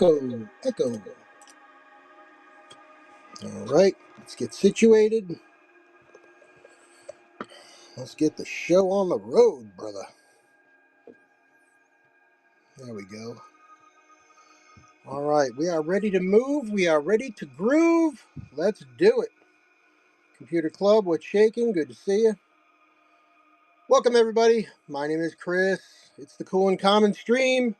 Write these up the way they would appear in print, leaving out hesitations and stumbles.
Echo, echo. All right, let's get situated. Let's get the show on the road, brother. There we go. All right, we are ready to move. We are ready to groove. Let's do it. Computer Club, what's shaking? Good to see you. Welcome, everybody. My name is Chris. It's the Cool and Common stream.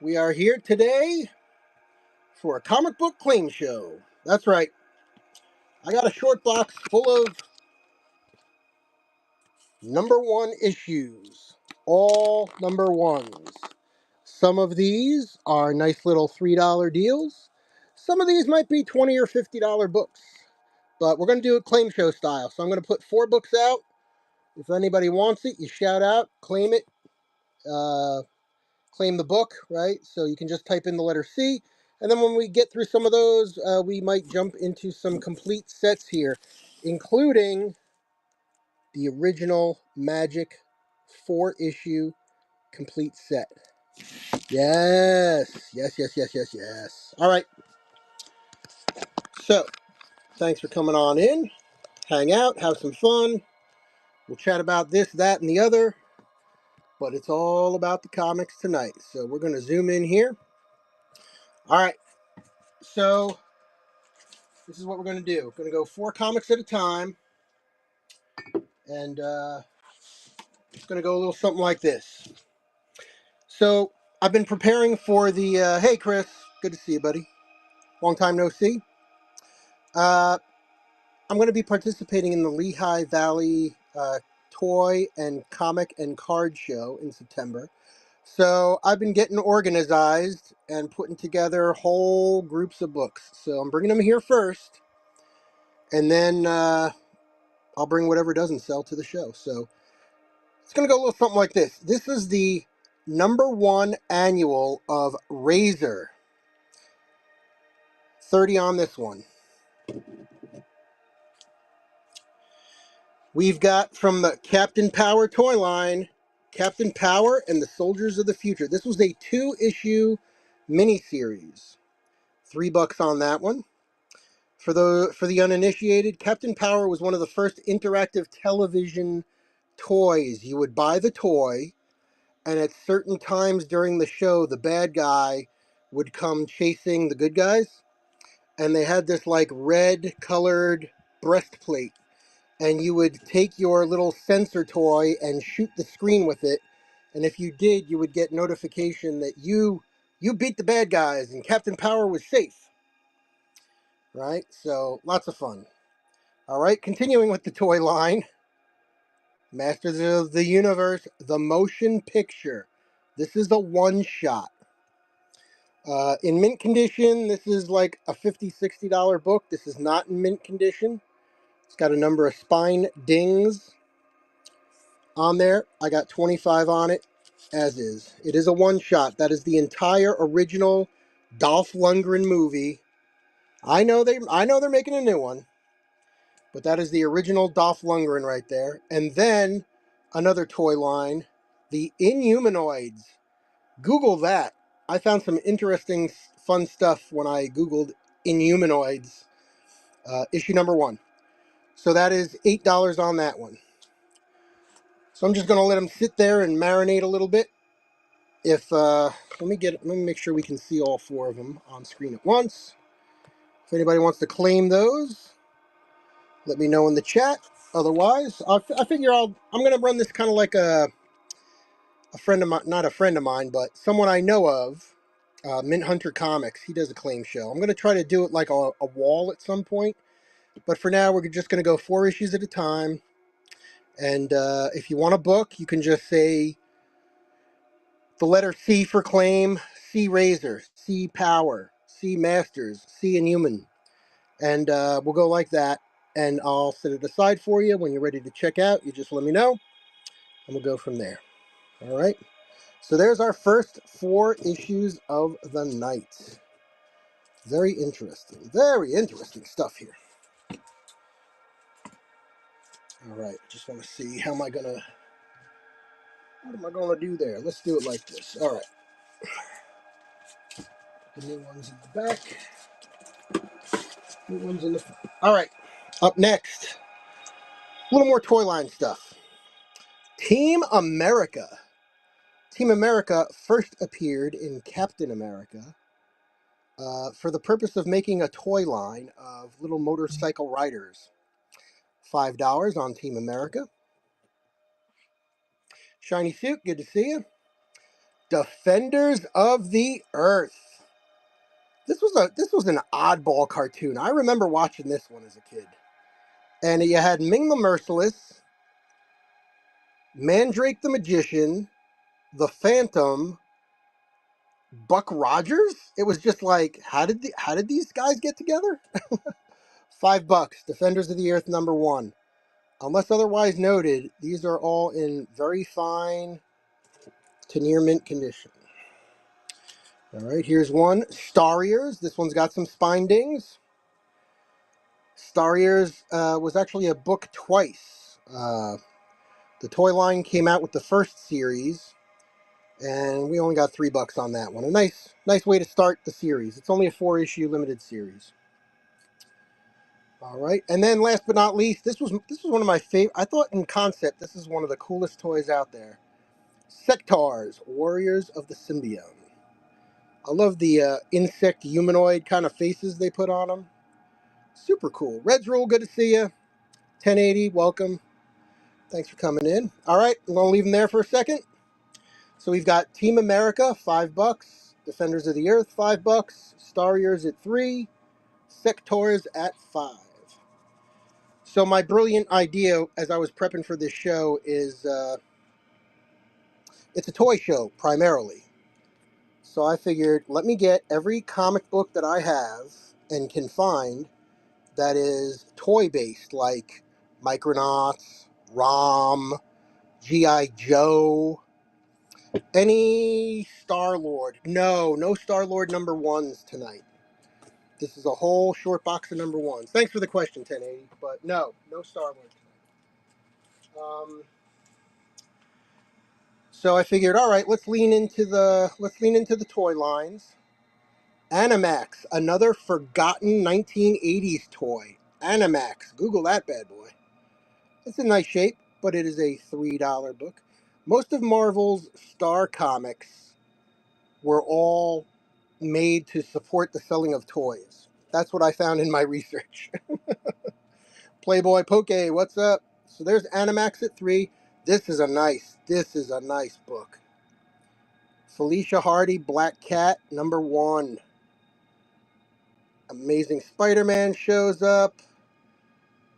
We are here today for a comic book claim show. That's right. I got a short box full of #1 issues. All #1s. Some of these are nice little $3 deals. Some of these might be $20 or $50 books. But we're going to do it claim show style. So I'm going to put 4 books out. If anybody wants it, you shout out, claim it, claim the book, right? So you can just type in the letter C. And then when we get through some of those, we might jump into some complete sets here, including the original Magic 4-issue complete set. Yes. All right. So, thanks for coming on in. Hang out, have some fun. We'll chat about this, that, and the other. But it's all about the comics tonight. So, we're going to zoom in here. All right. So, this is what we're going to do. We're going to go 4 comics at a time. And it's going to go a little something like this. So, I've been preparing for the... hey, Chris. Good to see you, buddy. Long time no see. I'm going to be participating in the Lehigh Valley Toy and Comic and Card Show in September. So I've been getting organized and putting together whole groups of books. So I'm bringing them here first, and then I'll bring whatever doesn't sell to the show. So it's going to go a little something like this. This is the #1 annual of Razor. 30 on this one. We've got from the Captain Power toy line, Captain Power and the Soldiers of the Future. This was a 2-issue miniseries. $3 on that one. For the uninitiated, Captain Power was one of the first interactive television toys. You would buy the toy, and at certain times during the show, the bad guy would come chasing the good guys. And they had this like red colored breastplate. And you would take your little sensor toy and shoot the screen with it. And if you did, you would get notification that you beat the bad guys and Captain Power was safe. Right? So, lots of fun. All right, continuing with the toy line. Masters of the Universe, the motion picture. This is a one-shot. In mint condition, this is like a $50, $60 book. This is not in mint condition. It's got a number of spine dings on there. I got 25 on it, as is. It is a one-shot. That is the entire original Dolph Lundgren movie. I know they're making a new one, but that is the original Dolph Lundgren right there. And then another toy line, the Inhumanoids. Google that. I found some interesting, fun stuff when I Googled Inhumanoids, issue #1. So that is $8 on that one. So I'm just going to let them sit there and marinate a little bit. Let me make sure we can see all 4 of them on screen at once. If anybody wants to claim those, let me know in the chat. Otherwise, I figure I'm going to run this kind of like a friend of mine, not a friend of mine, but someone I know of, Mint Hunter Comics. He does a claim show. I'm going to try to do it like a wall at some point. But for now, we're just going to go 4 issues at a time. And if you want a book, you can just say the letter C for claim, C Razor, C Power, C Masters, C Inhuman. And we'll go like that. And I'll set it aside for you. When you're ready to check out, you just let me know. And we'll go from there. All right. So there's our first 4 issues of the night. Very interesting stuff here. All right. Just want to see what am I going to do there? Let's do it like this. All right. The new ones in the back. New ones in the front. All right. Up next, a little more toy line stuff. Team America. Team America first appeared in Captain America for the purpose of making a toy line of little motorcycle riders. $5 on Team America. Shiny suit, good to see you. Defenders of the Earth. This was an oddball cartoon. I remember watching this one as a kid. And you had Ming the Merciless, Mandrake the Magician, the Phantom, Buck Rogers. It was just like, how did these guys get together? $5. Defenders of the Earth #1. Unless otherwise noted, these are all in very fine to near mint condition. All right, here's one. Star Ears. This one's got some spine dings. Star Ears was actually a book twice. The toy line came out with the first series, and we only got $3 on that one. A nice way to start the series. It's only a 4-issue limited series. All right, and then last but not least, this was one of my favorite. I thought in concept this is one of the coolest toys out there. Sectaurs, Warriors of the Symbiont. I love the insect humanoid kind of faces they put on them. Super cool. Red's Rule, good to see you. 1080, welcome. Thanks for coming in. All right, I'm going to leave them there for a second. So we've got Team America, $5. Defenders of the Earth, $5. Star Ears at $3. Sectaurs at $5. So my brilliant idea as I was prepping for this show is it's a toy show primarily. So I figured, let me get every comic book that I have and can find that is toy-based, like Micronauts, ROM, G.I. Joe, any Star-Lord. No Star-Lord #1s tonight. This is a whole short box of #1s. Thanks for the question, 1080, but no Star-Lord tonight. So I figured, all right, let's lean into the toy lines. Animax, another forgotten 1980s toy. Animax, Google that bad boy. It's in nice shape, but it is a $3 book. Most of Marvel's Star comics were all made to support the selling of toys. That's what I found in my research. Playboy Poke, what's up? So there's Animax at $3. This is a nice book. Felicia Hardy, Black Cat, #1. Amazing Spider-Man shows up.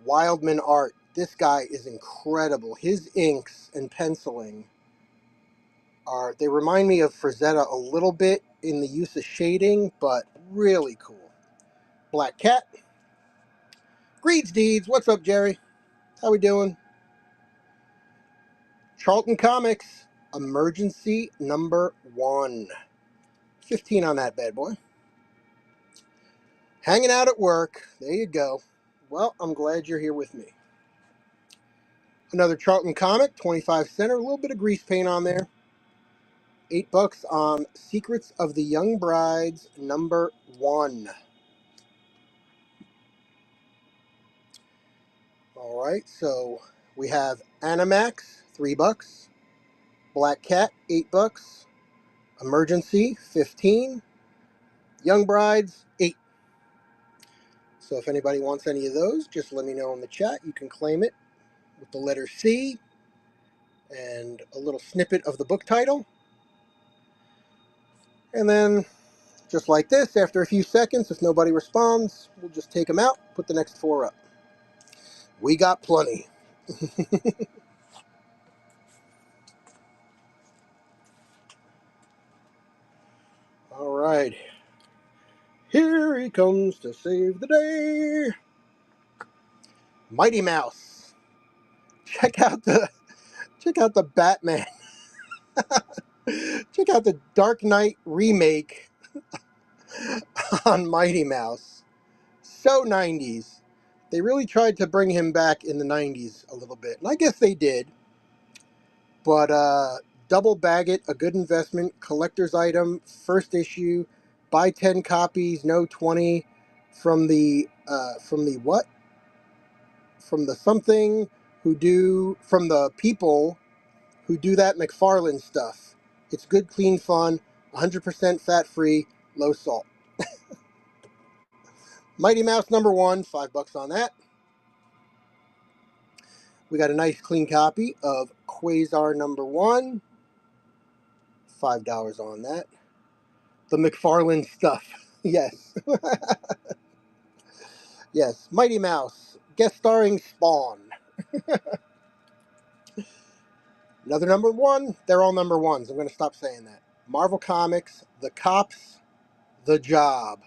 Wildman art. This guy is incredible. His inks and penciling they remind me of Frazetta a little bit in the use of shading, but really cool. Black Cat. Greed's Deeds. What's up, Jerry? How we doing? Charlton Comics. Emergency #1. 15 on that bad boy. Hanging out at work. There you go. Well, I'm glad you're here with me. Another Charlton comic, 25 center, a little bit of grease paint on there. $8 on Secrets of the Young Brides #1. All right, so we have Animax, $3. Black Cat, $8. Emergency, 15. Young Brides, 8. So if anybody wants any of those, just let me know in the chat. You can claim it with the letter C and a little snippet of the book title. And then, just like this, after a few seconds, if nobody responds, we'll just take them out, put the next 4 up. We got plenty. All right. Here he comes to save the day. Mighty Mouse. Check out the Batman. Check out the Dark Knight remake on Mighty Mouse. So 90s. They really tried to bring him back in the 90s a little bit. And I guess they did. But double bag it, a good investment, collector's item, first issue, buy 10 copies, no 20 from the what? From the something who do from the people who do that McFarlane stuff. It's good, clean fun, 100% fat free, low salt. Mighty Mouse number 1, $5 on that. We got a nice clean copy of Quasar number 1, $5 on that. The McFarlane stuff. Yes. Yes. Mighty Mouse, guest starring Spawn. Another number 1. They're all number 1s. I'm going to stop saying that. Marvel Comics, The Cops, The Job.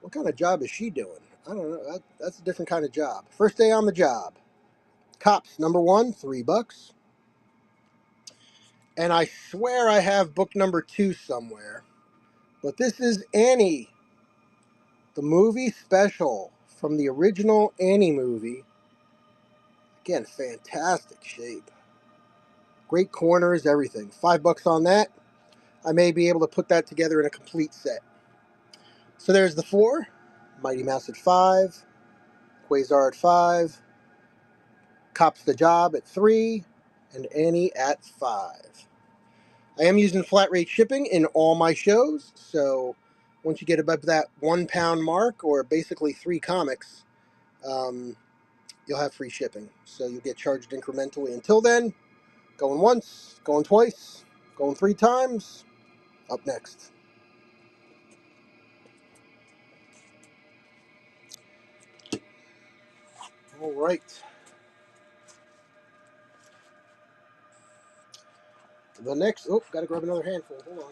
What kind of job is she doing? I don't know. That's a different kind of job. First day on the job. Cops, number 1, $3. And I swear I have book number 2 somewhere. But this is Annie, the movie special from the original Annie movie. Again, fantastic shape. Great corners, everything. $5 on that. I may be able to put that together in a complete set. So there's the 4. Mighty Mouse at 5. Quasar at 5. Cops the Job at 3. And Annie at 5. I am using flat rate shipping in all my shows, so once you get above that £1 mark, or basically 3 comics, you'll have free shipping. So you'll get charged incrementally. Until then, going once, going twice, going 3 times. Up next. All right. The next, gotta grab another handful. Hold on.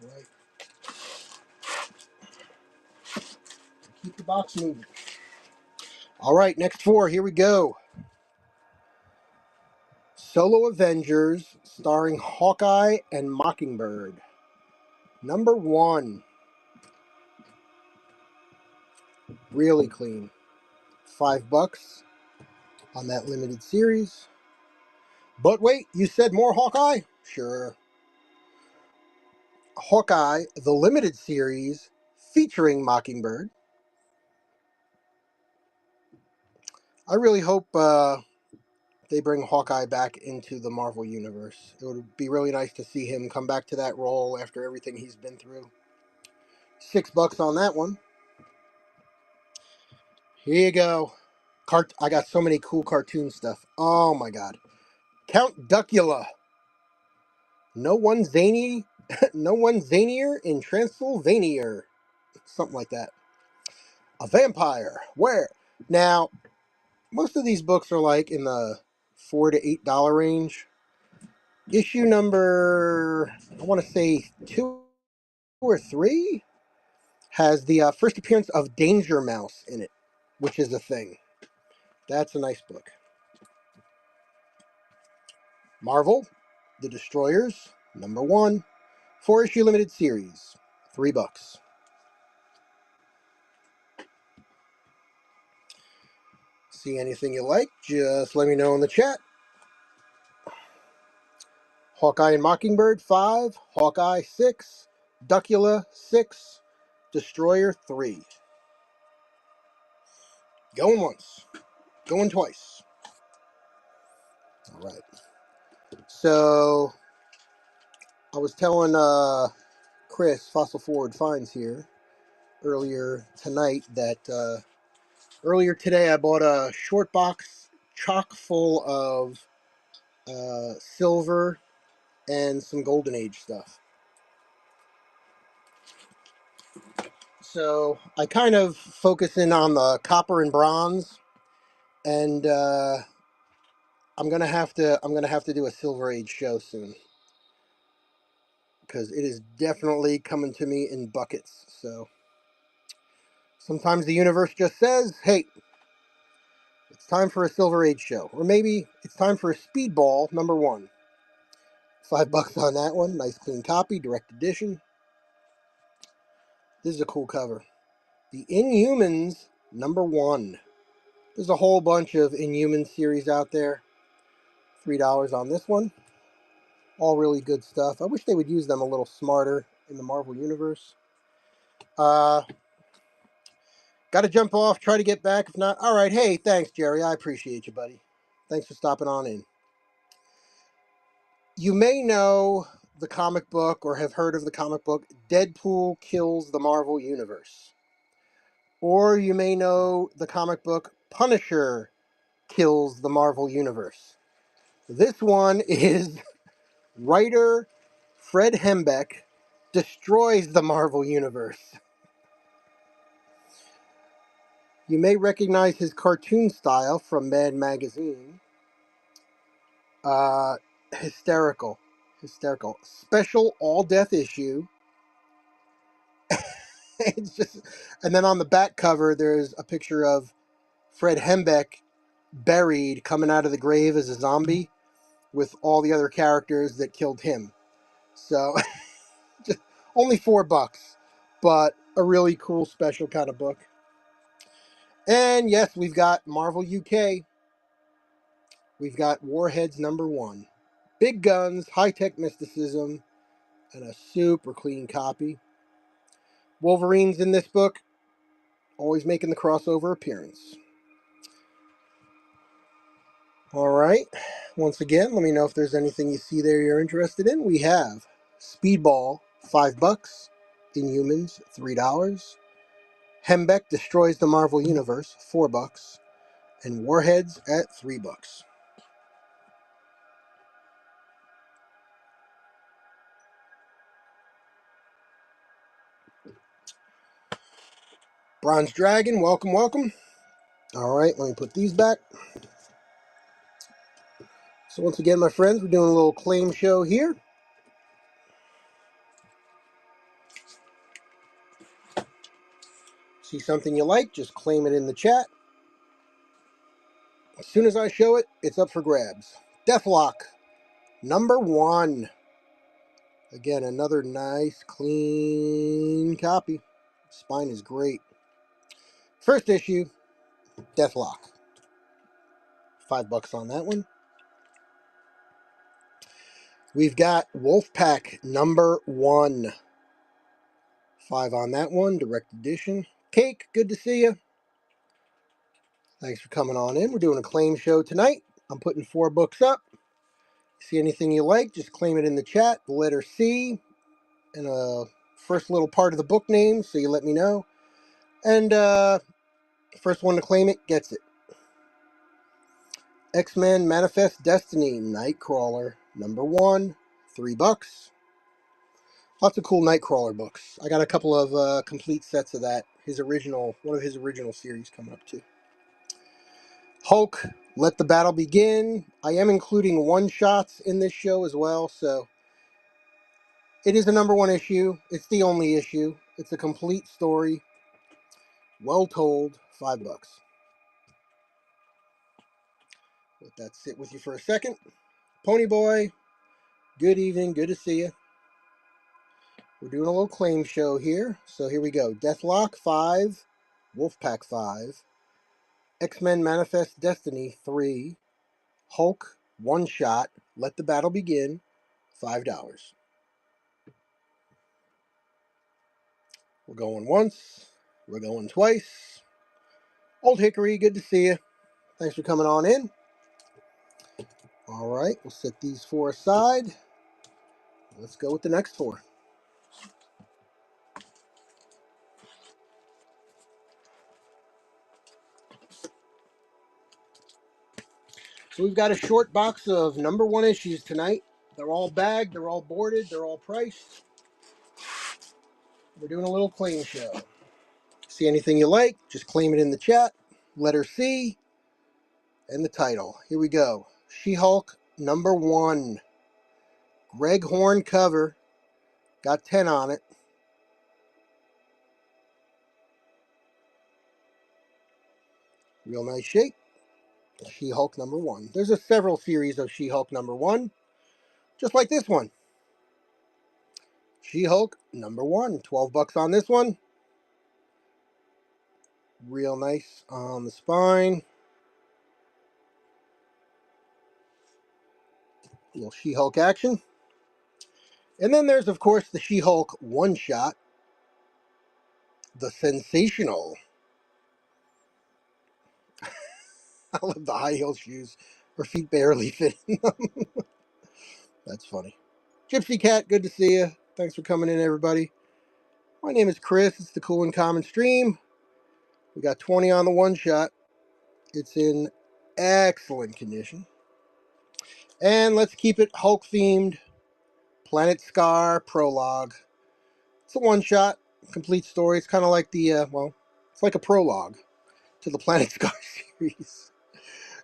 All right. Keep the box moving. All right, next 4. Here we go. Solo Avengers, starring Hawkeye and Mockingbird. Number 1. Really clean. $5 on that limited series. But wait, you said more Hawkeye? Sure. Hawkeye, the limited series featuring Mockingbird. I really hope they bring Hawkeye back into the Marvel Universe. It would be really nice to see him come back to that role after everything he's been through. $6 on that one. Here you go. I got so many cool cartoon stuff. Oh my god. Count Duckula. No one zany, no one zanier in Transylvania. Something like that. A vampire. Where? Now, most of these books are like in the $4 to $8 range. Issue number, I want to say 2 or 3, has the first appearance of Danger Mouse in it, which is a thing. That's a nice book. Marvel, The Destroyers, number 1, 4-issue limited series, $3. See anything you like, just let me know in the chat. Hawkeye and Mockingbird, 5, Hawkeye, 6, Duckula, 6, Destroyer, 3. Going once, going twice. All right. So, I was telling Chris, Fossil Forward Finds here, earlier tonight that earlier today I bought a short box chock full of silver and some Golden Age stuff. So I kind of focus in on the copper and bronze, and I'm gonna have to do a Silver Age show soon because it is definitely coming to me in buckets. So sometimes the universe just says, "Hey, it's time for a Silver Age show," or maybe it's time for a Speedball number 1. $5 on that one. Nice clean copy, direct edition. This is a cool cover. The Inhumans number 1. There's a whole bunch of Inhuman series out there. $3 on this one. All really good stuff. I wish they would use them a little smarter in the Marvel Universe. Got to jump off, try to get back. If not, all right. Hey, thanks, Jerry. I appreciate you, buddy. Thanks for stopping on in. You may know the comic book or have heard of the comic book Deadpool Kills the Marvel Universe. Or you may know the comic book Punisher Kills the Marvel Universe. This one is writer Fred Hembeck destroys the Marvel Universe. You may recognize his cartoon style from Mad Magazine. Hysterical. Special all-death issue. It's just, and then on the back cover, there's a picture of Fred Hembeck buried, coming out of the grave as a zombie, with all the other characters that killed him. So, just only $4, but a really cool special kind of book. And yes, we've got Marvel UK. We've got Warheads #1. Big guns, high-tech mysticism, and a super clean copy. Wolverine's in this book, always making the crossover appearance. All right. Once again, let me know if there's anything you see there you're interested in. We have Speedball, $5. Inhumans, $3. Hembeck Destroys the Marvel Universe, $4. And Warheads at $3. Bronze Dragon, welcome, welcome. All right, let me put these back. So once again, my friends, we're doing a little claim show here. See something you like, just claim it in the chat. As soon as I show it, it's up for grabs. Deathlock, #1. Again, another nice, clean copy. Spine is great. First issue, Deathlock. $5 on that one. We've got Wolfpack #1. $5 on that one, direct edition. Cake, good to see you. Thanks for coming on in. We're doing a claim show tonight. I'm putting 4 books up. See anything you like, just claim it in the chat. The letter C and a first little part of the book name, so you let me know. And first one to claim it gets it. X-Men Manifest Destiny Nightcrawler #1, $3. Lots of cool Nightcrawler books. I got a couple of complete sets of that. One of his original series coming up too. Hulk, Let the Battle Begin. I am including one-shots in this show as well, so it is a #1 issue. It's the only issue. It's a complete story. Well told, $5. Let that sit with you for a second. Ponyboy, good evening, good to see you. We're doing a little claim show here. So here we go. Deathlock, 5. Wolfpack, 5. X-Men Manifest Destiny, 3. Hulk, one shot. Let the Battle Begin, $5. We're going once. We're going twice. Old Hickory, good to see you. Thanks for coming on in. All right, we'll set these 4 aside. Let's go with the next 4. So we've got a short box of #1 issues tonight. They're all bagged, they're all boarded, they're all priced. We're doing a little claim show. See anything you like, just claim it in the chat. Letter C and the title. Here we go. She-Hulk #1. Greg Horn cover. Got 10 on it. Real nice shape. She-Hulk #1. There's several series of She-Hulk #1. Just like this one. She-Hulk #1. $12 on this one. Real nice on the spine. little She-Hulk action. And then there's, of course, the She-Hulk one-shot, the Sensational. I love the high heel shoes. Her feet barely fit in them. That's funny. Gypsy Cat, good to see you. Thanks for coming in, everybody. My name is Chris. It's the Cool and Common Stream. We got 20 on the one-shot. It's in excellent condition. And let's keep it Hulk-themed. Planet Scar prologue. It's a one-shot, complete story. It's kind of like the, it's like a prologue to the Planet Scar series.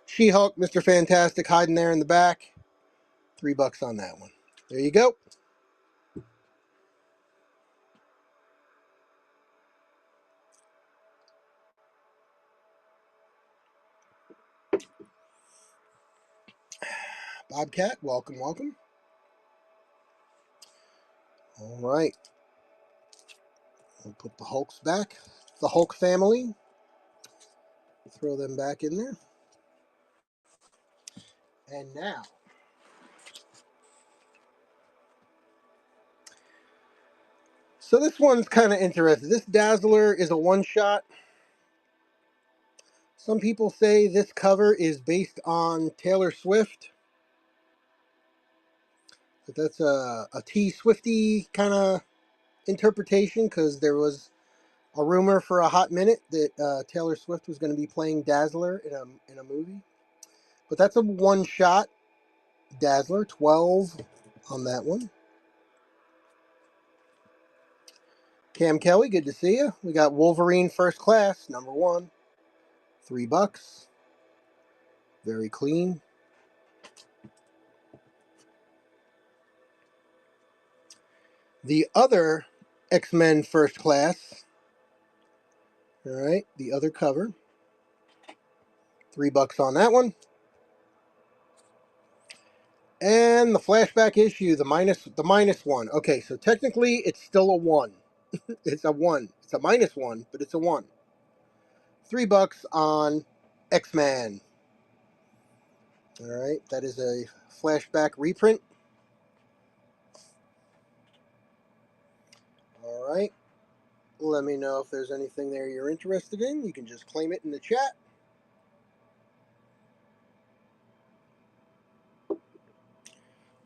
She-Hulk, Mr. Fantastic hiding there in the back. $3 on that one. There you go. Bobcat, welcome, welcome. All right. We'll put the Hulks back. The Hulk family. Throw them back in there. And now, so this one's kind of interesting. This Dazzler is a one-shot. Some people say this cover is based on Taylor Swift. But that's a T Swifty kind of interpretation, because there was a rumor for a hot minute that Taylor Swift was going to be playing Dazzler in a movie. But that's a one-shot Dazzler, 12 on that one. Cam Kelly, good to see you. We got Wolverine First Class, number 1, $3. Very clean. The other X-Men First Class, all right, the other cover, $3 on that one. And the flashback issue, the minus one. Okay, so technically it's still a 1. It's a 1. It's a -1, but it's a 1. $3 on X-Men. All right, that is a flashback reprint. All right, let me know if there's anything there you're interested in. You can just claim it in the chat.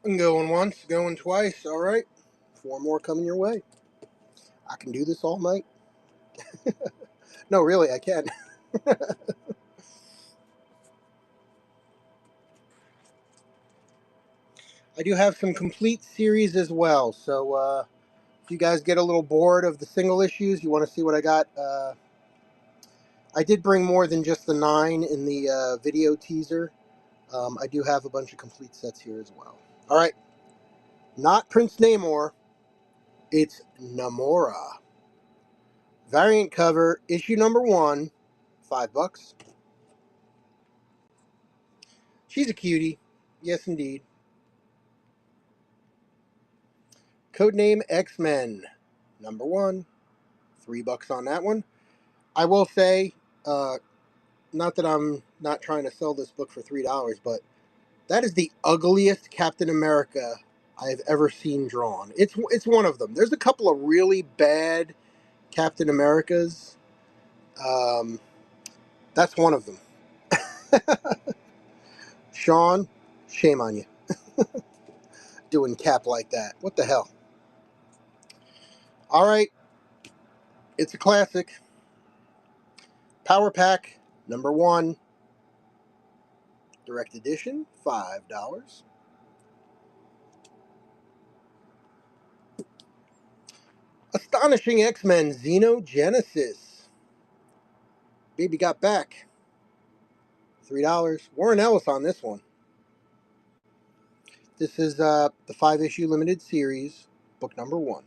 I'm going once, going twice. All right, 4 more coming your way. I can do this all night. No, really, I can. I do have some complete series as well, so if you guys get a little bored of the single issues, you want to see what I got. I did bring more than just the 9 in the video teaser. I do have a bunch of complete sets here as well. All right, not Prince Namor, it's Namora. Variant cover, issue number 1, $5. She's a cutie, yes indeed. Codename X-Men, number 1, $3 on that one. I will say, not that I'm not trying to sell this book for $3, but that is the ugliest Captain America I've ever seen drawn. It's one of them. There's a couple of really bad Captain Americas. That's one of them. Sean, shame on you. Doing Cap like that. What the hell? All right. It's a classic. Power Pack, number 1. Direct edition, $5. Astonishing X-Men Xenogenesis. Baby got back. $3. Warren Ellis on this one. This is the 5-issue limited series, book number 1.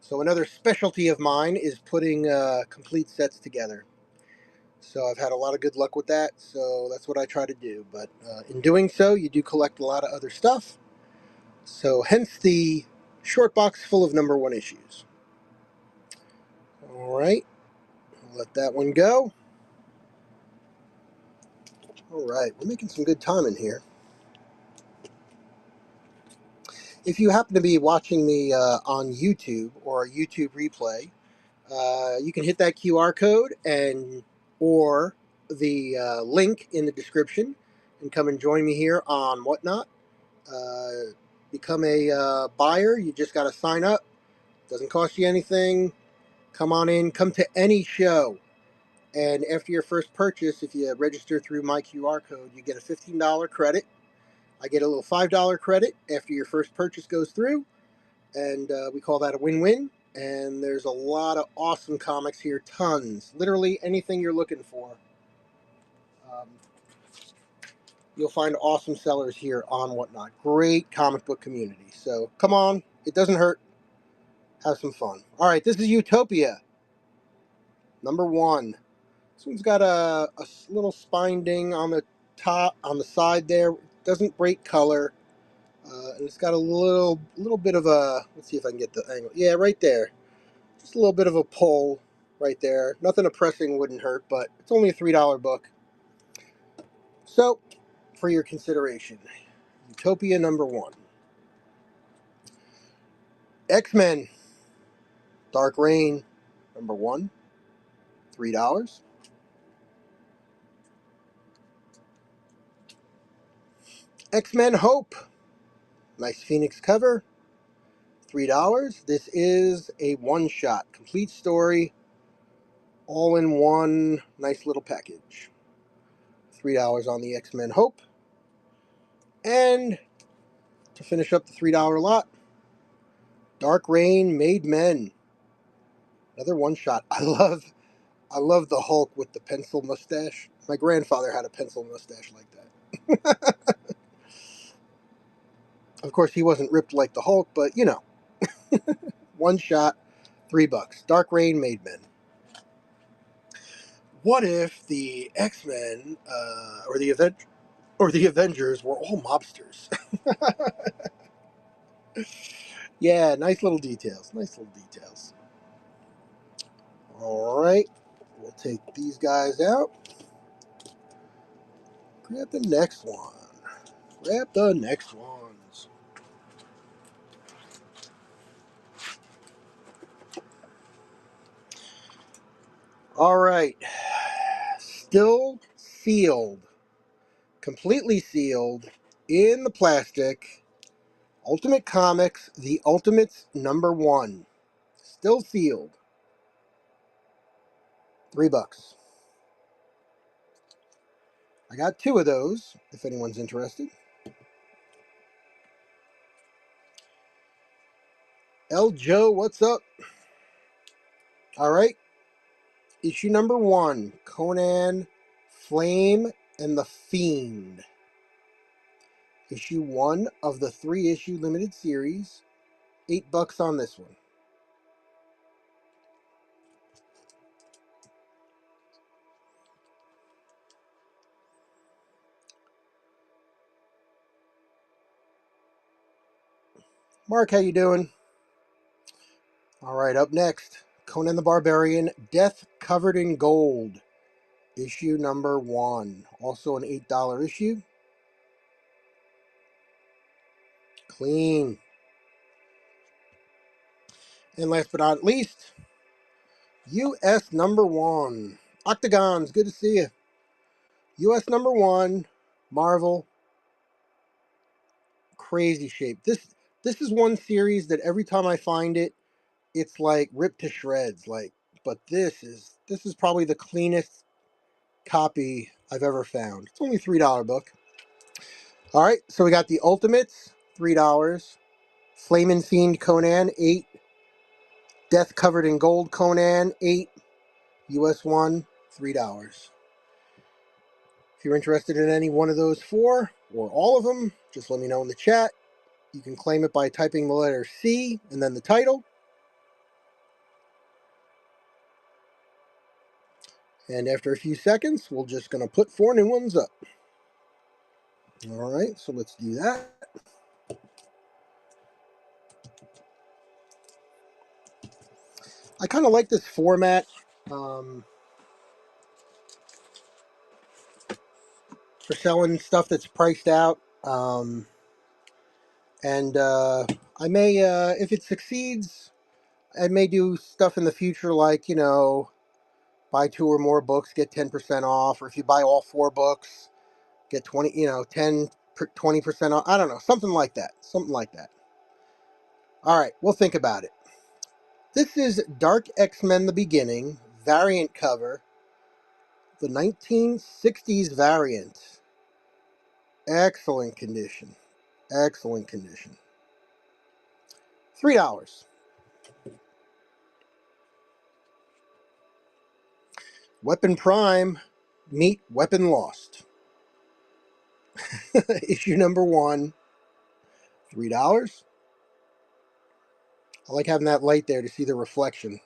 So another specialty of mine is putting complete sets together. So I've had a lot of good luck with that, so that's what I try to do. But in doing so, you do collect a lot of other stuff. So hence the short box full of number 1 issues. All right, let that one go. All right, we're making some good time in here. If you happen to be watching me on YouTube or a YouTube replay, you can hit that QR code and or the link in the description and come and join me here on Whatnot. Uh, Become a buyer. You just got to sign up. Doesn't cost you anything. Come on in. Come to any show. And after your first purchase, if you register through my QR code, you get a $15 credit. I get a little $5 credit after your first purchase goes through. And we call that a win-win. And there's a lot of awesome comics here, tons, literally anything you're looking for. Um, you'll find awesome sellers here on Whatnot. Great comic book community. So come on, it doesn't hurt. Have some fun. All right, this is Utopia, #1. This one's got a little spine ding on the top, on the side there. Doesn't break color. And it's got a little bit of a, let's see if I can get the angle. Yeah, right there. Just a little bit of a pull right there. Nothing oppressing, wouldn't hurt, but it's only a $3 book. So, for your consideration, Utopia #1. X-Men, Dark Reign, #1, $3. X-Men Hope, nice Phoenix cover, $3. This is a one-shot, complete story, all in one, nice little package. $3 on the X-Men Hope. And to finish up the $3 lot, Dark Reign Made Men, another one-shot. I love the Hulk with the pencil mustache. My grandfather had a pencil mustache like that. Of course, he wasn't ripped like the Hulk, but you know, one shot, $3. Dark Reign Made Men. What if the X-Men or the Avengers were all mobsters? Yeah, nice little details. Nice little details. All right, we'll take these guys out. Grab the next one. Grab the next ones. All right. Still sealed, completely sealed in the plastic. Ultimate Comics, The Ultimates #1. Still sealed. $3. I got 2 of those, if anyone's interested. El Joe, what's up? All right. Issue #1, Conan, Flame, and the Fiend. Issue 1 of the 3-issue limited series. $8 on this one. Mark, how you doing? All right, up next, Conan the Barbarian, Death Covered in Gold. Issue #1. Also an $8 issue. Clean. And last but not least, US #1. Octagons, good to see you. US #1. Marvel. Crazy shape. This is one series that every time I find it, it's like ripped to shreds. Like, but this is probably the cleanest copy I've ever found. It's only a $3 book. All right, so we got the Ultimates, $3. Flamin' Fiend Conan, 8. Death Covered in Gold Conan, 8. US 1, $3. If you're interested in any one of those 4, or all of them, just let me know in the chat. You can claim it by typing the letter C and then the title. And after a few seconds, we're just going to put 4 new ones up. All right, so let's do that. I kind of like this format for selling stuff that's priced out. And I may, if it succeeds, I may do stuff in the future like, you know, buy 2 or more books, get 10% off, or if you buy all 4 books, get 20, you know, 20% off. I don't know, something like that. Something like that. All right, we'll think about it. This is Dark X-Men The Beginning, variant cover, the 1960s variant. Excellent condition. Excellent condition. $3. Weapon Prime, meet Weapon Lost. Issue number 1, $3. I like having that light there to see the reflection.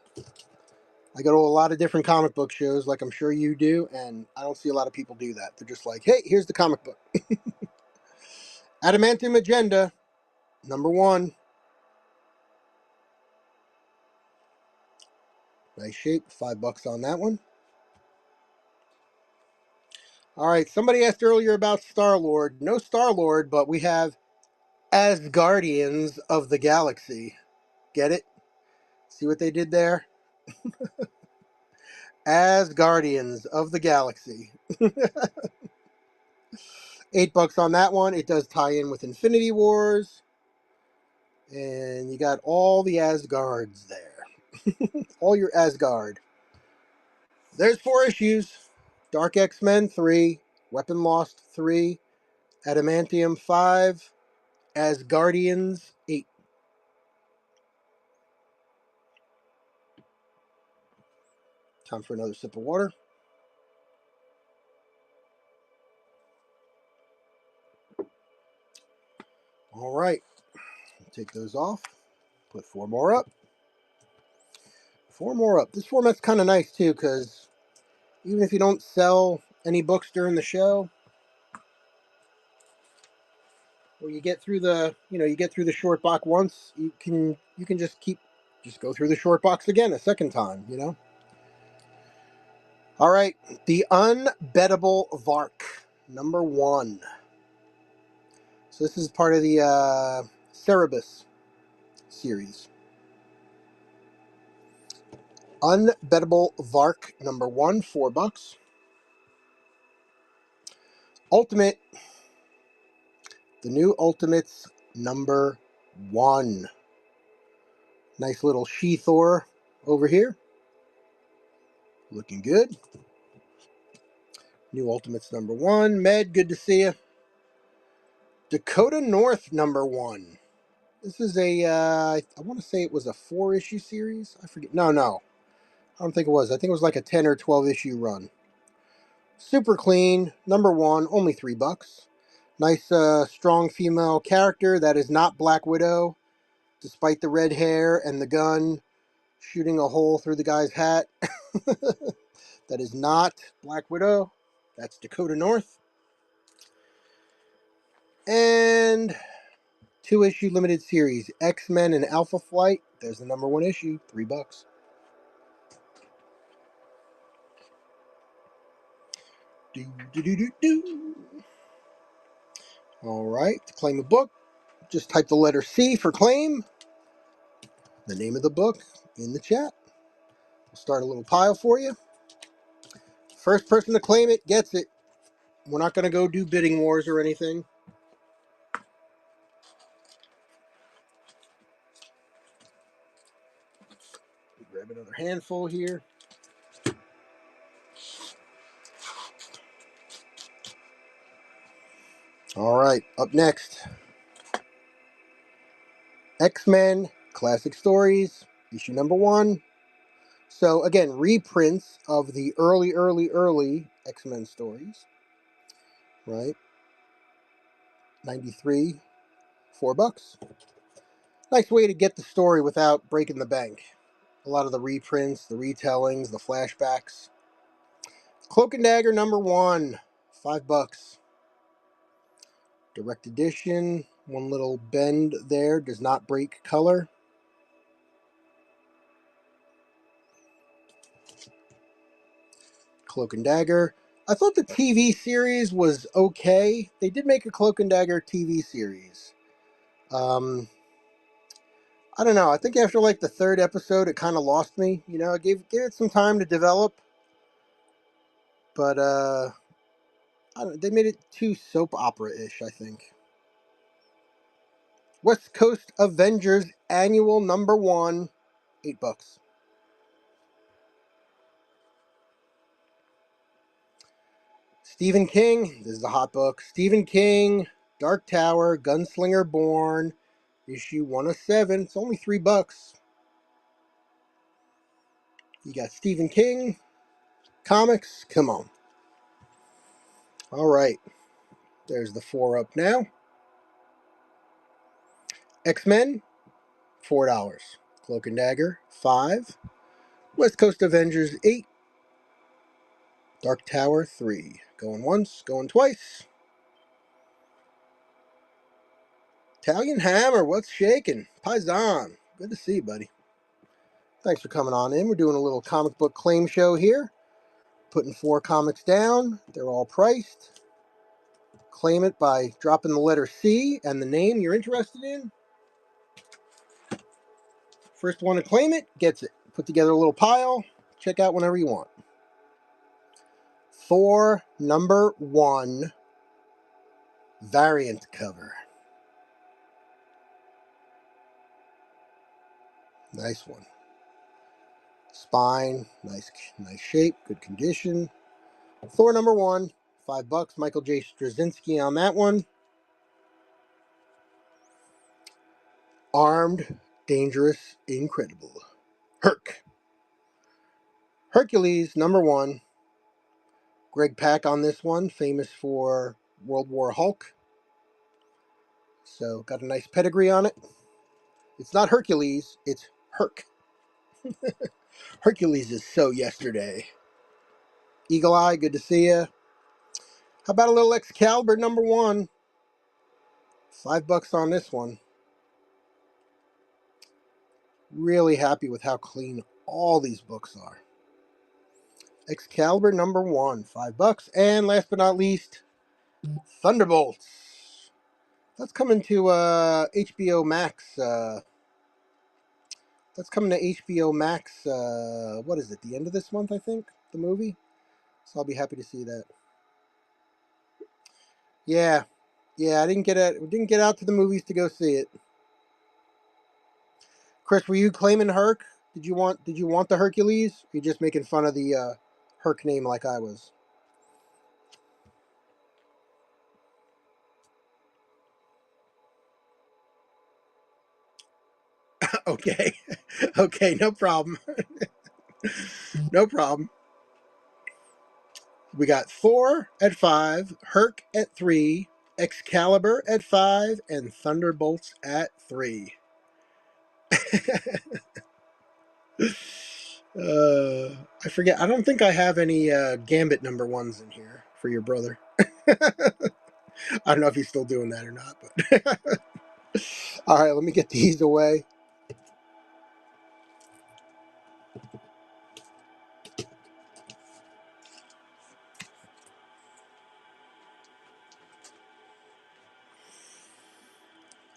I go to a lot of different comic book shows, like I'm sure you do, and I don't see a lot of people do that. They're just like, hey, here's the comic book. Adamantium Agenda, number 1. Nice shape, $5 on that one. All right, somebody asked earlier about Star-Lord. No Star-Lord, but we have Asgardians of the Galaxy. Get it? See what they did there? Asgardians of the Galaxy. $8 on that one. It does tie in with Infinity Wars. And you got all the Asgards there. All your Asgard. There's 4 issues. Dark X-Men 3, Weapon Lost 3, Adamantium 5, Asgardians 8. Time for another sip of water. All right. Take those off. Put 4 more up. 4 more up. This format's kind of nice too, because even if you don't sell any books during the show, or you get through the, you get through the short box once, you can just go through the short box again a second time. All right, The Unbettable Vark, number 1. So this is part of the Cerebus series. Unbettable Vark, number 1, $4. Ultimate, the New Ultimates, number 1. Nice little She-Thor over here. Looking good. New Ultimates, number 1. Med, good to see you. Dakota North, number 1. This is a, I want to say it was a 4-issue series. I forget. No. I don't think it was. I think it was like a 10 or 12 issue run. Super clean, number 1, only $3. Nice, strong female character that is not Black Widow, despite the red hair and the gun shooting a hole through the guy's hat. That is not Black Widow. That's Dakota North. And 2-issue limited series, X-Men and Alpha Flight. There's the number 1 issue, $3. Do. All right, to claim a book, just type the letter C for claim, the name of the book in the chat. We'll start a little pile for you. First person to claim it gets it. We're not going to go do bidding wars or anything. Grab another handful here. All right, up next, X-Men Classic Stories, issue number 1. So again, reprints of the early X-Men stories, right? 93, $4. Nice way to get the story without breaking the bank. A lot of the reprints, the retellings, the flashbacks. Cloak and Dagger number 1, $5. Direct edition, one little bend there, does not break color. Cloak and Dagger. I thought the TV series was okay. They did make a Cloak and Dagger TV series. Um, I don't know. I think after like the third episode, it kind of lost me. You know, I gave it some time to develop, but they made it too soap opera-ish, I think. West Coast Avengers Annual #1, $8. Stephen King, this is a hot book. Stephen King, Dark Tower, Gunslinger Born, issue 107. It's only $3. You got Stephen King comics. Come on. All right. There's the 4 up now. X-Men, $4. Cloak and Dagger, 5. West Coast Avengers, 8. Dark Tower, 3. Going once, going twice. Italian Hammer, what's shaking? Paisan, good to see you, buddy. Thanks for coming on in. We're doing a little comic book claim show here. Putting 4 comics down. They're all priced. Claim it by dropping the letter C and the name you're interested in. First one to claim it gets it. Put together a little pile. Check out whenever you want. Thor #1 variant cover. Nice one. Spine, nice shape, good condition. Thor #1, $5. Michael J. Straczynski on that one. Armed, dangerous, incredible. Hercules #1. Greg Pak on this one, famous for World War Hulk. So got a nice pedigree on it. It's not Hercules, it's Herc. Hercules is so yesterday. Eagle Eye, good to see you. How about a little Excalibur #1? $5 on this one. Really happy with how clean all these books are. Excalibur #1, $5. And last but not least, Thunderbolts. That's coming to HBO Max. That's coming to HBO Max. What is it? The end of this month, I think. The movie. So I'll be happy to see that. Yeah, I didn't get out to the movies to go see it. Chris, were you claiming Herc? Did you want the Hercules? Or are you just making fun of the Herc name like I was? Okay, okay, no problem, no problem. We got Thor at 5, Herc at 3, Excalibur at 5, and Thunderbolts at 3. I forget. I don't think I have any Gambit #1s in here for your brother. I don't know if he's still doing that or not, but all right, let me get these away.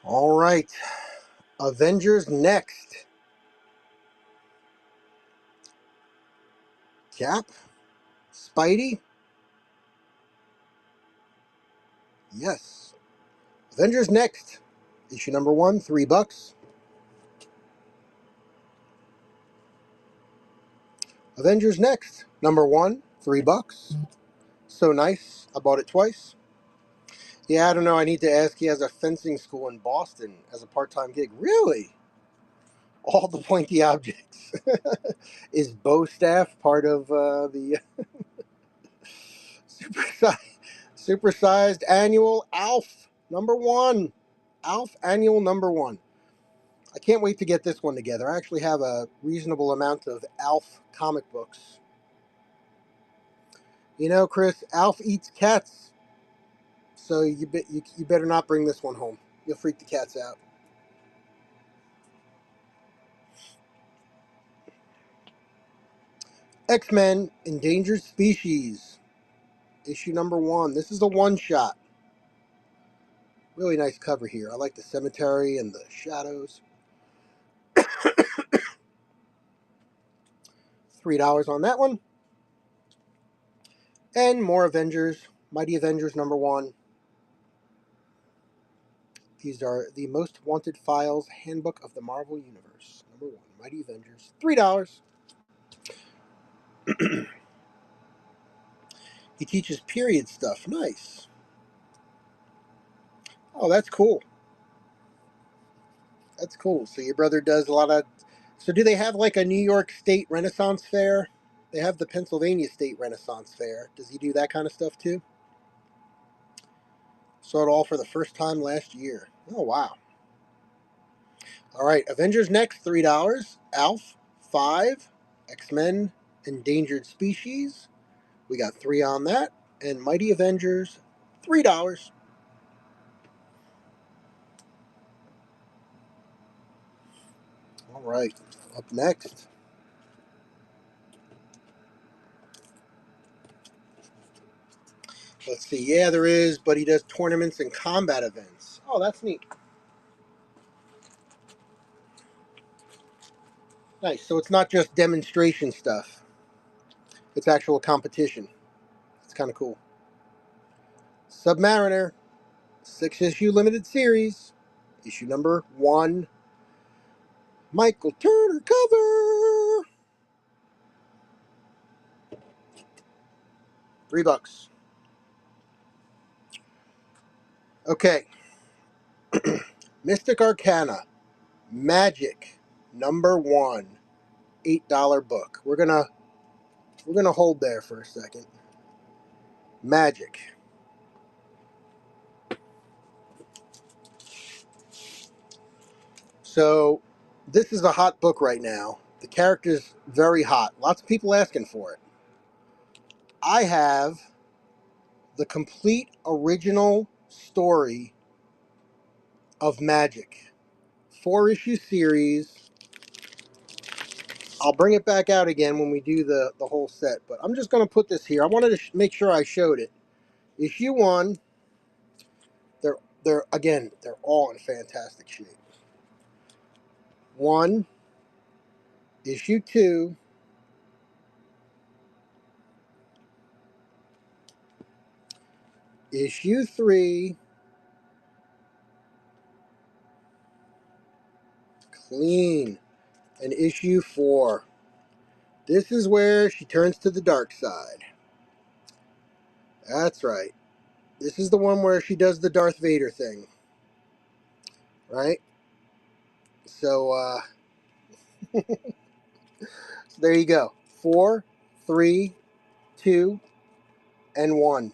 All right, Avengers next. Cap, Spidey, yes. Avengers next. Issue #1, $3. Avengers next. #1, $3. So nice. I bought it twice. Yeah, I don't know. I need to ask. He has a fencing school in Boston as a part-time gig. Really? All the pointy objects. Is bow staff part of the supersized, supersized annual Alf #1? Alf annual #1. I can't wait to get this one together. I actually have a reasonable amount of Alf comic books. You know, Chris, Alf eats cats, so you better not bring this one home. You'll freak the cats out. X-Men Endangered Species, issue #1. This is a one-shot. Really nice cover here. I like the cemetery and the shadows. $3 on that one. And more Avengers. Mighty Avengers #1. These are the Most Wanted Files Handbook of the Marvel Universe. #1. Mighty Avengers. $3. He teaches period stuff. Nice. Oh, that's cool. That's cool. So your brother does a lot of. So do they have like a New York State Renaissance Fair? They have the Pennsylvania State Renaissance Fair. Does he do that kind of stuff too? Saw it all for the first time last year. Oh, wow. All right. Avengers next, $3. Alf, 5. X-Men, Endangered Species. We got 3 on that. And Mighty Avengers, $3. All right. Up next. Let's see. Yeah, there is, but he does tournaments and combat events. Oh, that's neat. Nice. So it's not just demonstration stuff. It's actual competition. It's kind of cool. Submariner, 6-issue limited series. Issue #1. Michael Turner cover. $3. Okay. Mystic Arcana. Magic. #1. $8 book. We're gonna hold there for a second. Magic. So this is a hot book right now. The character's very hot. Lots of people asking for it. I have the complete original story of Magic. 4-issue series. I'll bring it back out again when we do the whole set, but I'm just going to put this here. I wanted to make sure I showed it. Issue 1, they're all in fantastic shape. 1, issue 2, issue 3, clean, and issue 4. This is where she turns to the dark side. That's right. This is the one where she does the Darth Vader thing. Right? So, there you go. 4, 3, 2, and 1.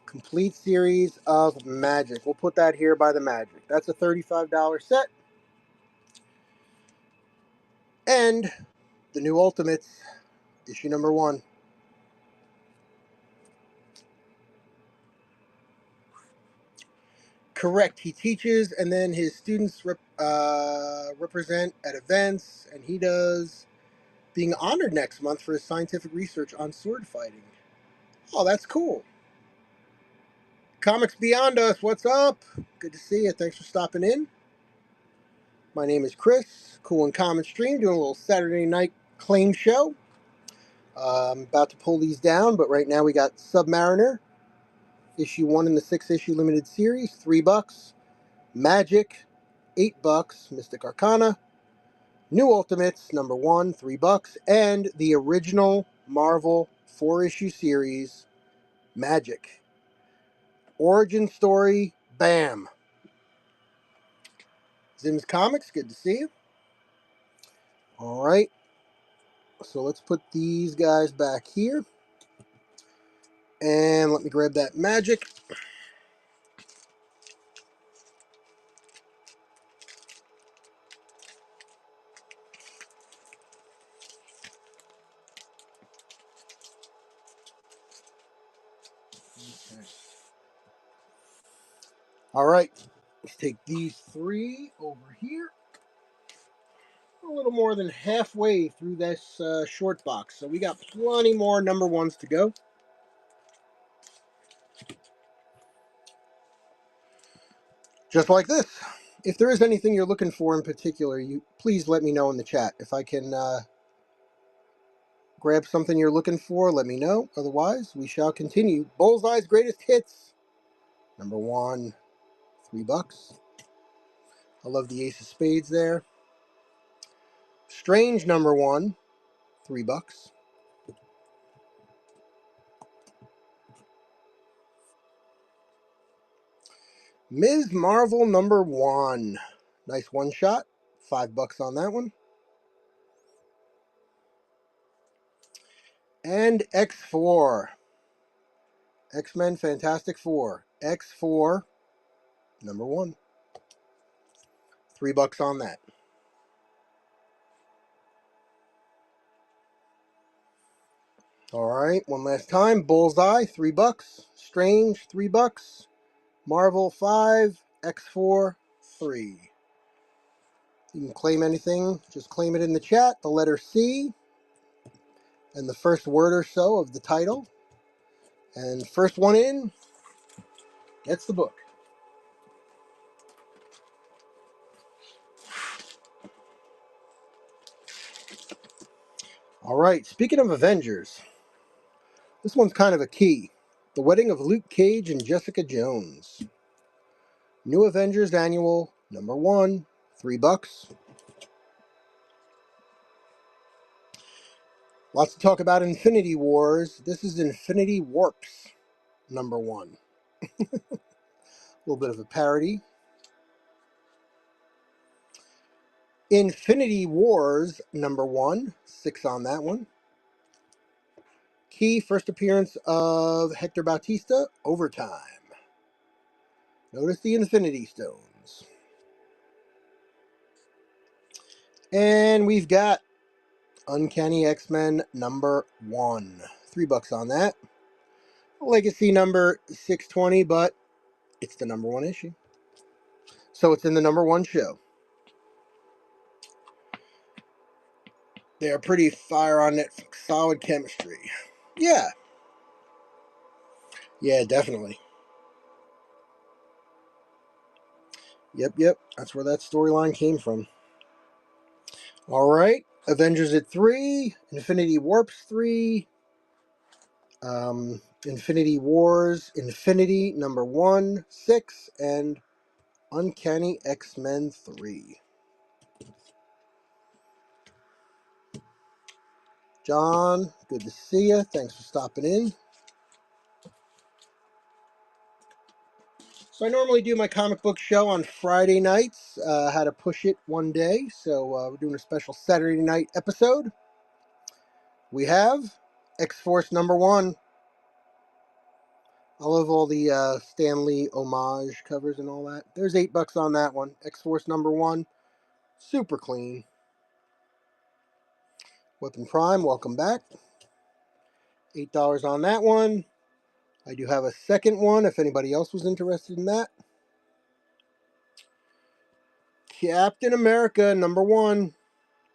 Complete series of Magic. We'll put that here by the Magic. That's a $35 set. And the new Ultimates, issue #1. Correct. He teaches, and then his students represent at events, and he does being honored next month for his scientific research on sword fighting. Oh, that's cool. Comics Beyond Us, what's up? Good to see you. Thanks for stopping in. My name is Chris, Cool and Common Stream, doing a little Saturday night claim show. I'm about to pull these down, but right now we got Submariner, issue 1 in the 6-issue limited series, $3. Magic, $8. Mystic Arcana, New Ultimates, #1, $3. And the original Marvel 4-issue series, Magic. Origin story, bam. Zim's Comics, good to see you. All right. So let's put these guys back here. And let me grab that Magic. Okay. All right. Let's take these 3 over here. A little more than halfway through this short box. So we got plenty more #1s to go. Just like this. If there is anything you're looking for in particular, you please let me know in the chat. If I can grab something you're looking for, let me know. Otherwise, we shall continue. Bullseye's Greatest Hits, number 1, $3. I love the Ace of Spades there. Strange, number 1, $3. Ms. Marvel, number 1. Nice one shot. $5 on that one. And X4. X-Men Fantastic Four. X4, number 1. $3 on that. Alright, one last time. Bullseye, $3. Strange, $3. Marvel, 5. X4, 3. You can claim anything, just claim it in the chat. The letter C and the first word or so of the title. And first one in gets the book. Alright, speaking of Avengers, this one's kind of a key. The Wedding of Luke Cage and Jessica Jones. New Avengers Annual, number 1, $3. Lots to talk about Infinity Wars. This is Infinity Warps, number 1. A little bit of a parody. Infinity Wars, number 1, $6 on that one. Key first appearance of Hector Bautista, Overtime. Notice the Infinity Stones. And we've got Uncanny X-Men number 1. $3 on that. Legacy number 620, but it's the number 1 issue. So it's in the number 1 show. They are pretty fire on Netflix. Solid chemistry. Yeah. Yeah, definitely. Yep. That's where that storyline came from. Alright. Avengers at 3. Infinity Warps 3. Infinity Wars, Infinity number 1, 6, and Uncanny X-Men 3. John, good to see you. Thanks for stopping in. So I normally do my comic book show on Friday nights. Had to push it one day, so we're doing a special Saturday night episode. We have X-Force number 1. I love all the Stan Lee homage covers and all that. There's $8 on that one. X-Force number 1. Super clean. Weapon Prime, welcome back. $8 on that one. I do have a second one if anybody else was interested in that. Captain America number 1.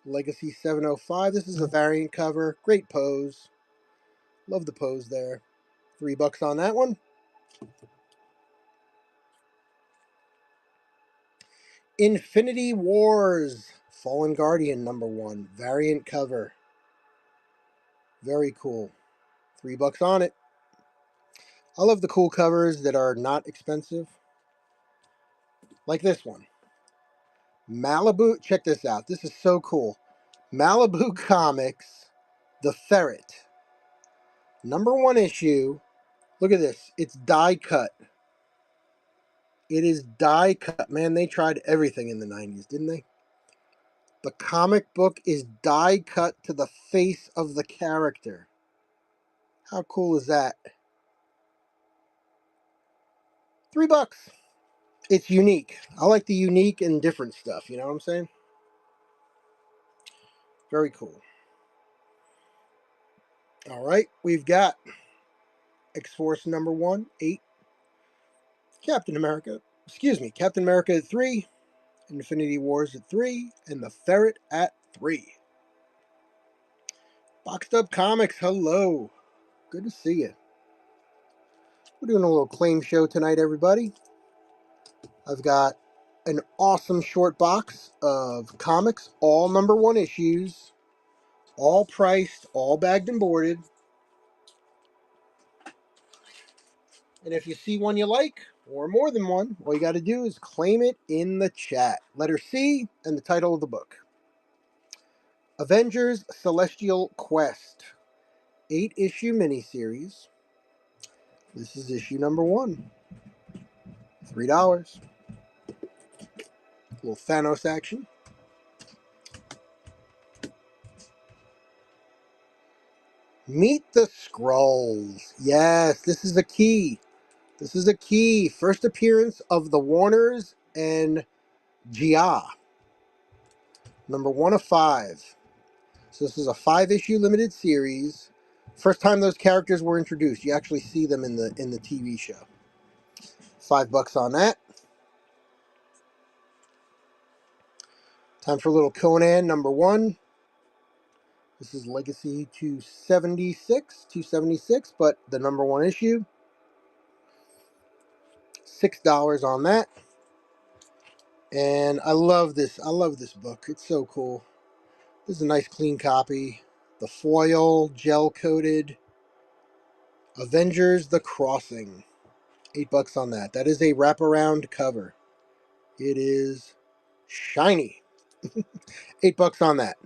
Legacy 705. This is a variant cover. Great pose. Love the pose there. $3 on that one. Infinity Wars. Fallen Guardian number 1. Variant cover. Very cool. $3 on it. I love the cool covers that are not expensive. Like this one. Malibu. Check this out. This is so cool. Malibu Comics. The Ferret. Number 1 issue. Look at this. It's die cut. It is die cut. Man, they tried everything in the 90s, didn't they? The comic book is die cut to the face of the character. How cool is that? $3. It's unique. I like the unique and different stuff. You know what I'm saying? Very cool. All right. We've got X-Force number 1, 8. Captain America at 3. Infinity Wars at 3. And the Ferret at 3. Boxed Up Comics, hello. Good to see you. We're doing a little claim show tonight, everybody. I've got an awesome short box of comics, all #1 issues, all priced, all bagged and boarded. And if you see one you like, or more than one, all you got to do is claim it in the chat. Letter C and the title of the book. Avengers Celestial Quest. 8-issue miniseries. This is issue #1. $3. A little Thanos action. Meet the Skrulls. Yes, this is a key. This is a key. First appearance of the Warners and Gia. #1 of 5. So this is a 5-issue limited series. First time those characters were introduced. You actually see them in the TV show. $5 on that. Time for a little Conan #1. This is Legacy 276, but the #1 issue. $6 on that. And I love this. I love this book. It's so cool. This is a nice clean copy. The foil, gel coated. Avengers: The Crossing. $8 on that. That is a wraparound cover. It is shiny. $8 on that.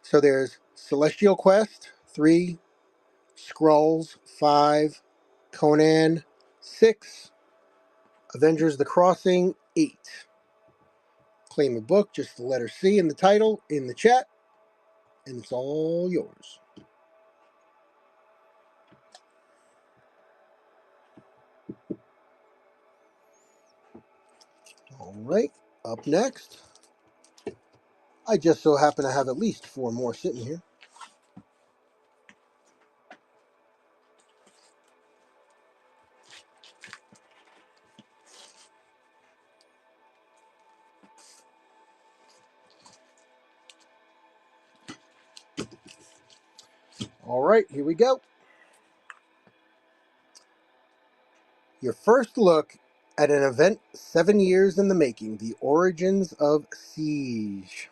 So there's Celestial Quest 3, Skrulls 5, Conan 6, Avengers: The Crossing 8. Claim a book, just the letter C in the title, in the chat, and it's all yours. All right, up next. I just so happen to have at least 4 more sitting here. All right, here we go. Your first look at an event 7 years in the making, the origins of Siege.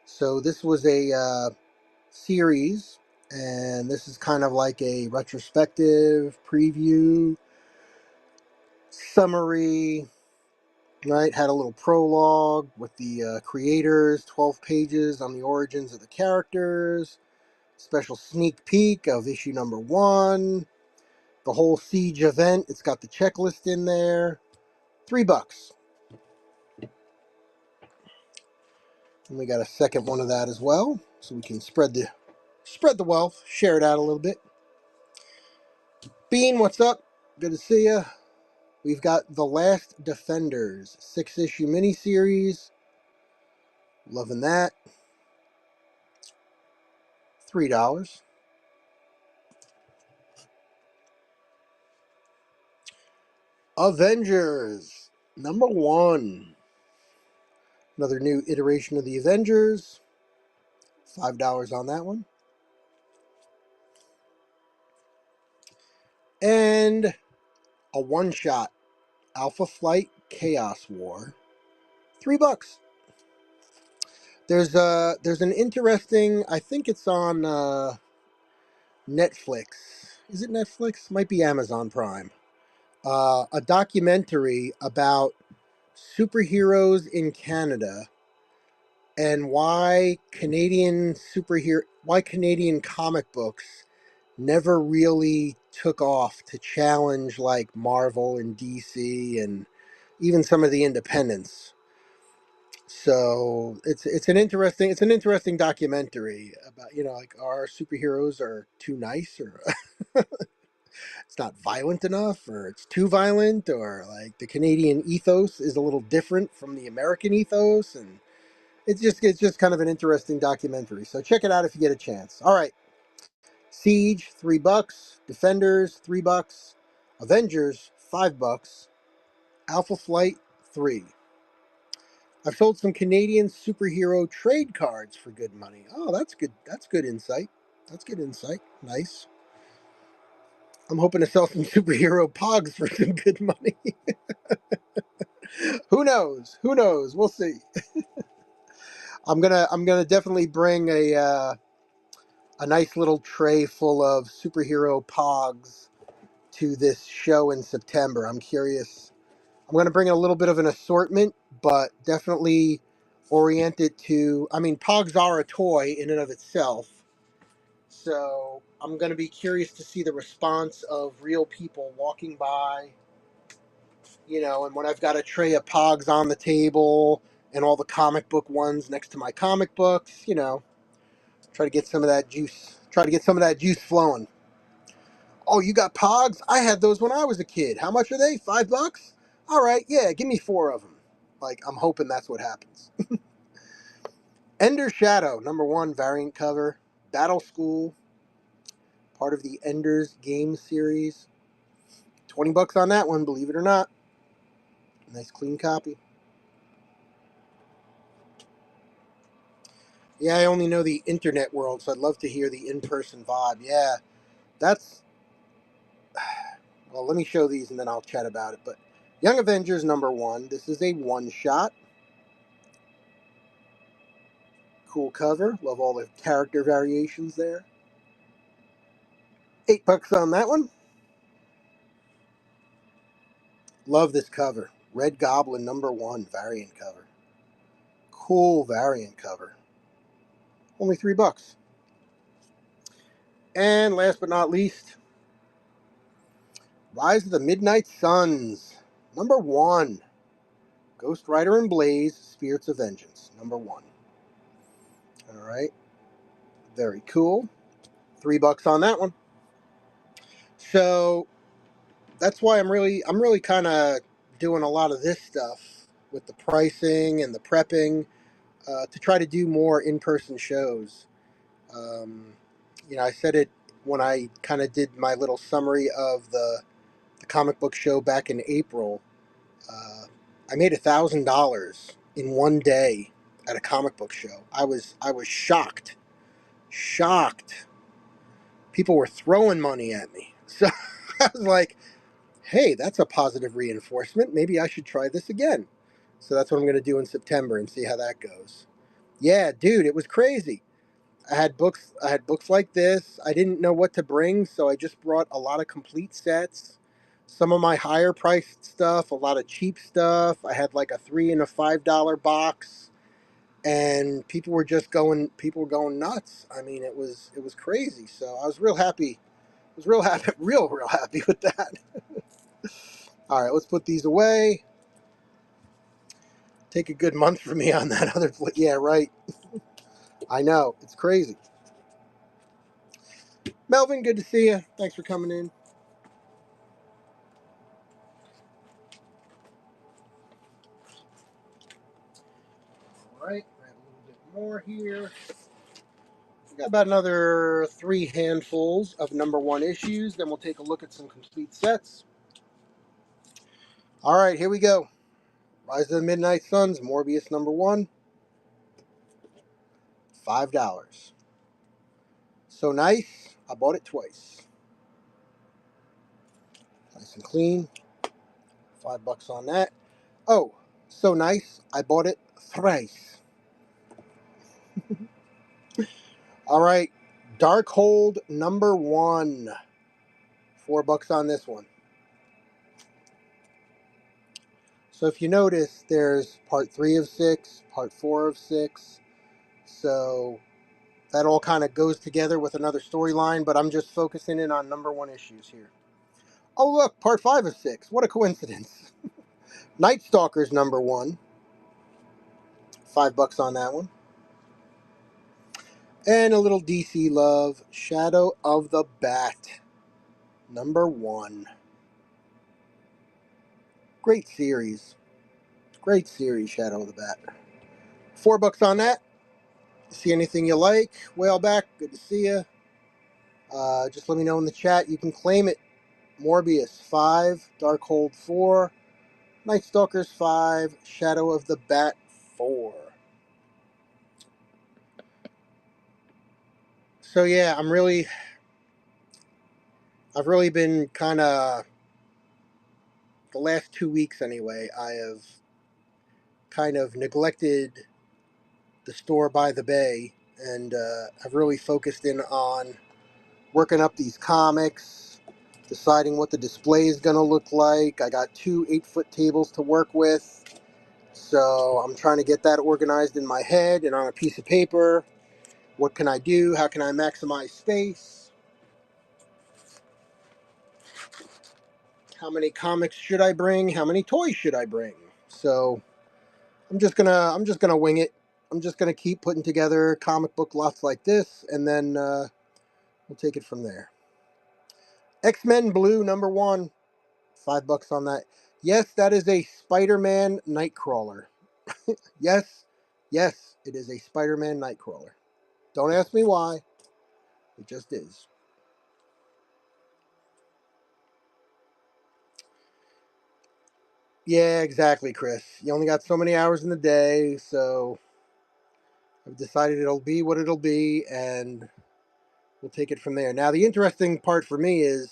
So this was a series, and this is kind of like a retrospective preview, summary, right? Had a little prologue with the creators, 12 pages on the origins of the characters, special sneak peek of issue #1, the whole Siege event. It's got the checklist in there. $3. And we got a second one of that as well, so we can spread the wealth, share it out a little bit. Bean, what's up? Good to see you. We've got The Last Defenders, 6-issue miniseries. Loving that. $3. Avengers, #1. Another new iteration of the Avengers. $5 on that one. And a one-shot, Alpha Flight Chaos War. $3. There's an interesting, I think it's on Netflix. Is it Netflix? Might be Amazon Prime. A documentary about superheroes in Canada and why Canadian comic books never really took off to challenge like Marvel and DC and even some of the independents. So it's an interesting documentary about, like, our superheroes are too nice, or it's not violent enough, or it's too violent, or like the Canadian ethos is a little different from the American ethos, and it's just kind of an interesting documentary. So check it out if you get a chance. All right. Siege, $3. Defenders, $3. Avengers, $5. Alpha Flight, 3. I've sold some Canadian superhero trade cards for good money. Oh, that's good. That's good insight. That's good insight. Nice. I'm hoping to sell some superhero pogs for some good money. Who knows? Who knows? We'll see. I'm gonna definitely bring a nice little tray full of superhero pogs to this show in September. I'm curious. I'm going to bring in a little bit of an assortment, but definitely orient it to. I mean, pogs are a toy in and of itself, so I'm going to be curious to see the response of real people walking by. And when I've got a tray of pogs on the table and all the comic book ones next to my comic books, try to get some of that juice. Try to get some of that juice flowing. Oh, you got Pogs? I had those when I was a kid. How much are they? $5? All right, yeah, give me 4 of them. Like, I'm hoping that's what happens. Ender Shadow, #1 variant cover. Battle School, part of the Ender's Game series. $20 on that one, believe it or not. Nice clean copy. Yeah, I only know the internet world, so I'd love to hear the in-person vibe. Yeah, that's... Well, let me show these and then I'll chat about it. But Young Avengers #1. This is a one-shot. Cool cover. Love all the character variations there. $8 on that one. Love this cover. Red Goblin #1 variant cover. Cool variant cover. Only $3. And last but not least, Rise of the Midnight Suns #1. Ghost Rider and Blaze, Spirits of Vengeance #1. All right. Very cool. $3 on that one. So that's why I'm really kind of doing a lot of this stuff with the pricing and the prepping to try to do more in-person shows. Um, I said it when I kind of did my little summary of the comic book show back in April. I made $1,000 in one day at a comic book show. I was shocked. People were throwing money at me, so I was like, hey, that's a positive reinforcement. Maybe I should try this again. So that's what I'm going to do in September and see how that goes. Yeah, dude, it was crazy. I had books like this. I didn't know what to bring, so I just brought a lot of complete sets. Some of my higher priced stuff, a lot of cheap stuff. I had like a $3 and a $5 box, and people were going nuts. I mean, it was crazy. So I was real happy. I was real happy, real happy with that. All right, let's put these away. Take a good month for me on that other. Yeah, right. I know it's crazy. Melvin, good to see you. Thanks for coming in. All right, I have a little bit more here. We got about another 3 handfuls of #1 issues. Then we'll take a look at some complete sets. All right, here we go. Rise of the Midnight Suns, Morbius #1, $5. So nice, I bought it twice. Nice and clean. $5 on that. Oh, so nice, I bought it thrice. All right, Darkhold #1, $4 on this one. So if you notice, there's part 3 of 6, part 4 of 6. So that all kind of goes together with another storyline, but I'm just focusing in on #1 issues here. Oh, look, part 5 of 6. What a coincidence. Night Stalkers #1, $5 on that one. And a little DC love, Shadow of the Bat #1. Great series. Great series, Shadow of the Bat. $4 on that. See anything you like? Whaleback, good to see you. Just let me know in the chat. You can claim it. Morbius 5, Darkhold 4, Night Stalkers 5, Shadow of the Bat 4. So yeah, I've really been kind of, the last 2 weeks anyway, I have kind of neglected the store by the bay, and I've really focused in on working up these comics, deciding what the display is going to look like. I got 2 8-foot tables to work with, so I'm trying to get that organized in my head and on a piece of paper. What can I do? How can I maximize space? How many comics should I bring? How many toys should I bring? So I'm just gonna wing it. I'm just gonna keep putting together comic book lots like this, and then we'll take it from there. X-Men Blue #1, $5 on that. Yes, that is a Spider-Man Nightcrawler. Yes, yes, it is a Spider-Man Nightcrawler. Don't ask me why. It just is. Yeah, exactly, Chris. You only got so many hours in the day, so I've decided it'll be what it'll be, and we'll take it from there. Now, the interesting part for me is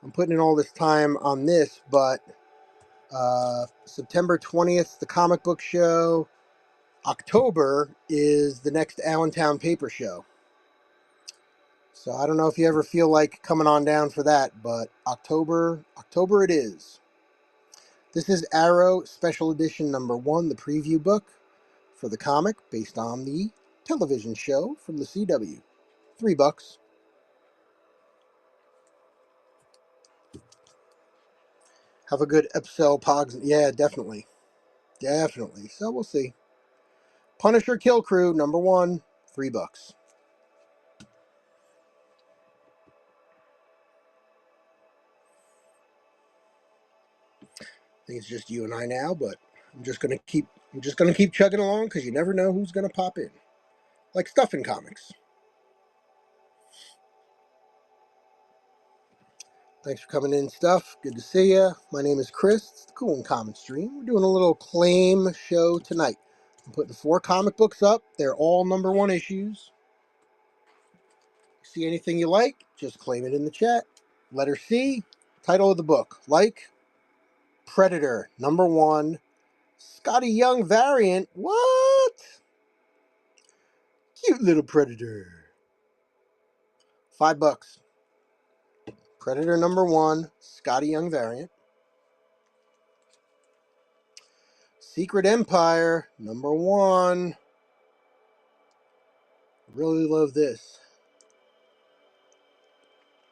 I'm putting in all this time on this, but September 20th, the comic book show. October is the next Allentown Paper Show. So I don't know if you ever feel like coming on down for that, but October it is. This is Arrow Special Edition #1, the preview book for the comic based on the television show from the CW. $3. Have a good Epsel Pogs. Yeah, definitely. Definitely. So we'll see. Punisher Kill Crew #1, $3. I think it's just you and I now, but I'm just gonna keep chugging along because you never know who's gonna pop in. Like stuff in comics. Thanks for coming in, stuff. Good to see you. My name is Chris. It's the Cool and Common Stream. We're doing a little claim show tonight. I'm putting 4 comic books up. They're all #1 issues. See anything you like, just claim it in the chat. Letter C, title of the book. Like Predator #1, Scotty Young variant. What? Cute little Predator. $5. Predator #1, Scotty Young variant. Secret Empire #1. Really love this.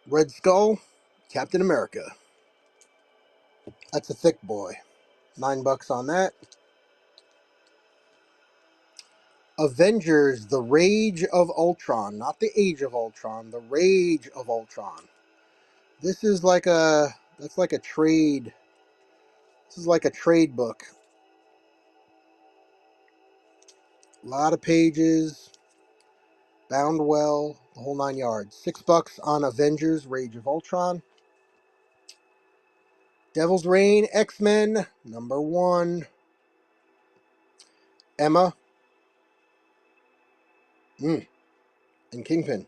Red Skull, Captain America. That's a thick boy. $9 on that. Avengers: The Rage of Ultron, not the Age of Ultron, the Rage of Ultron. This is like a that's like a trade. This is like a trade book. A lot of pages, bound well, the whole 9 yards. $6 on Avengers: Rage of Ultron. Devil's Reign X-Men #1. Emma. And Kingpin.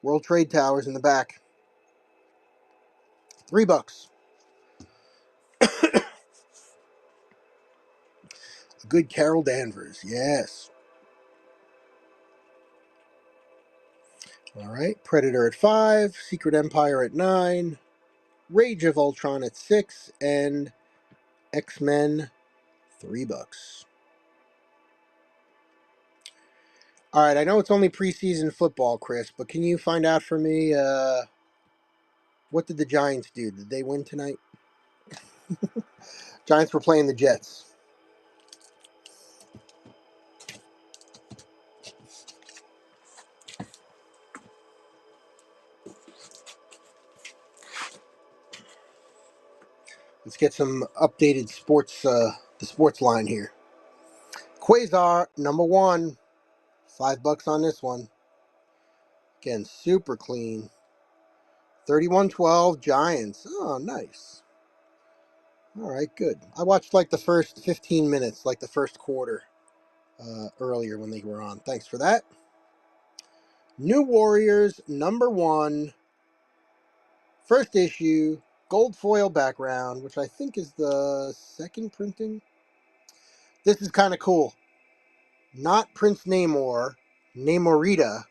World Trade Towers in the back. $3. Good Carol Danvers, yes. All right, Predator at 5, Secret Empire at 9, Rage of Ultron at 6, and X-Men $3. All right, I know it's only preseason football, Chris, but can you find out for me what did the Giants do? Did they win tonight? Giants were playing the Jets. Let's get some updated the sports line here. Quasar #1, $5 on this one. Again, super clean. 31-12 Giants. Oh, nice. All right, good. I watched like the first 15 minutes, like the first quarter earlier when they were on. Thanks for that. New Warriors #1, First issue, gold foil background, which I think is the second printing. This is kind of cool. Not Prince Namor, Namorita,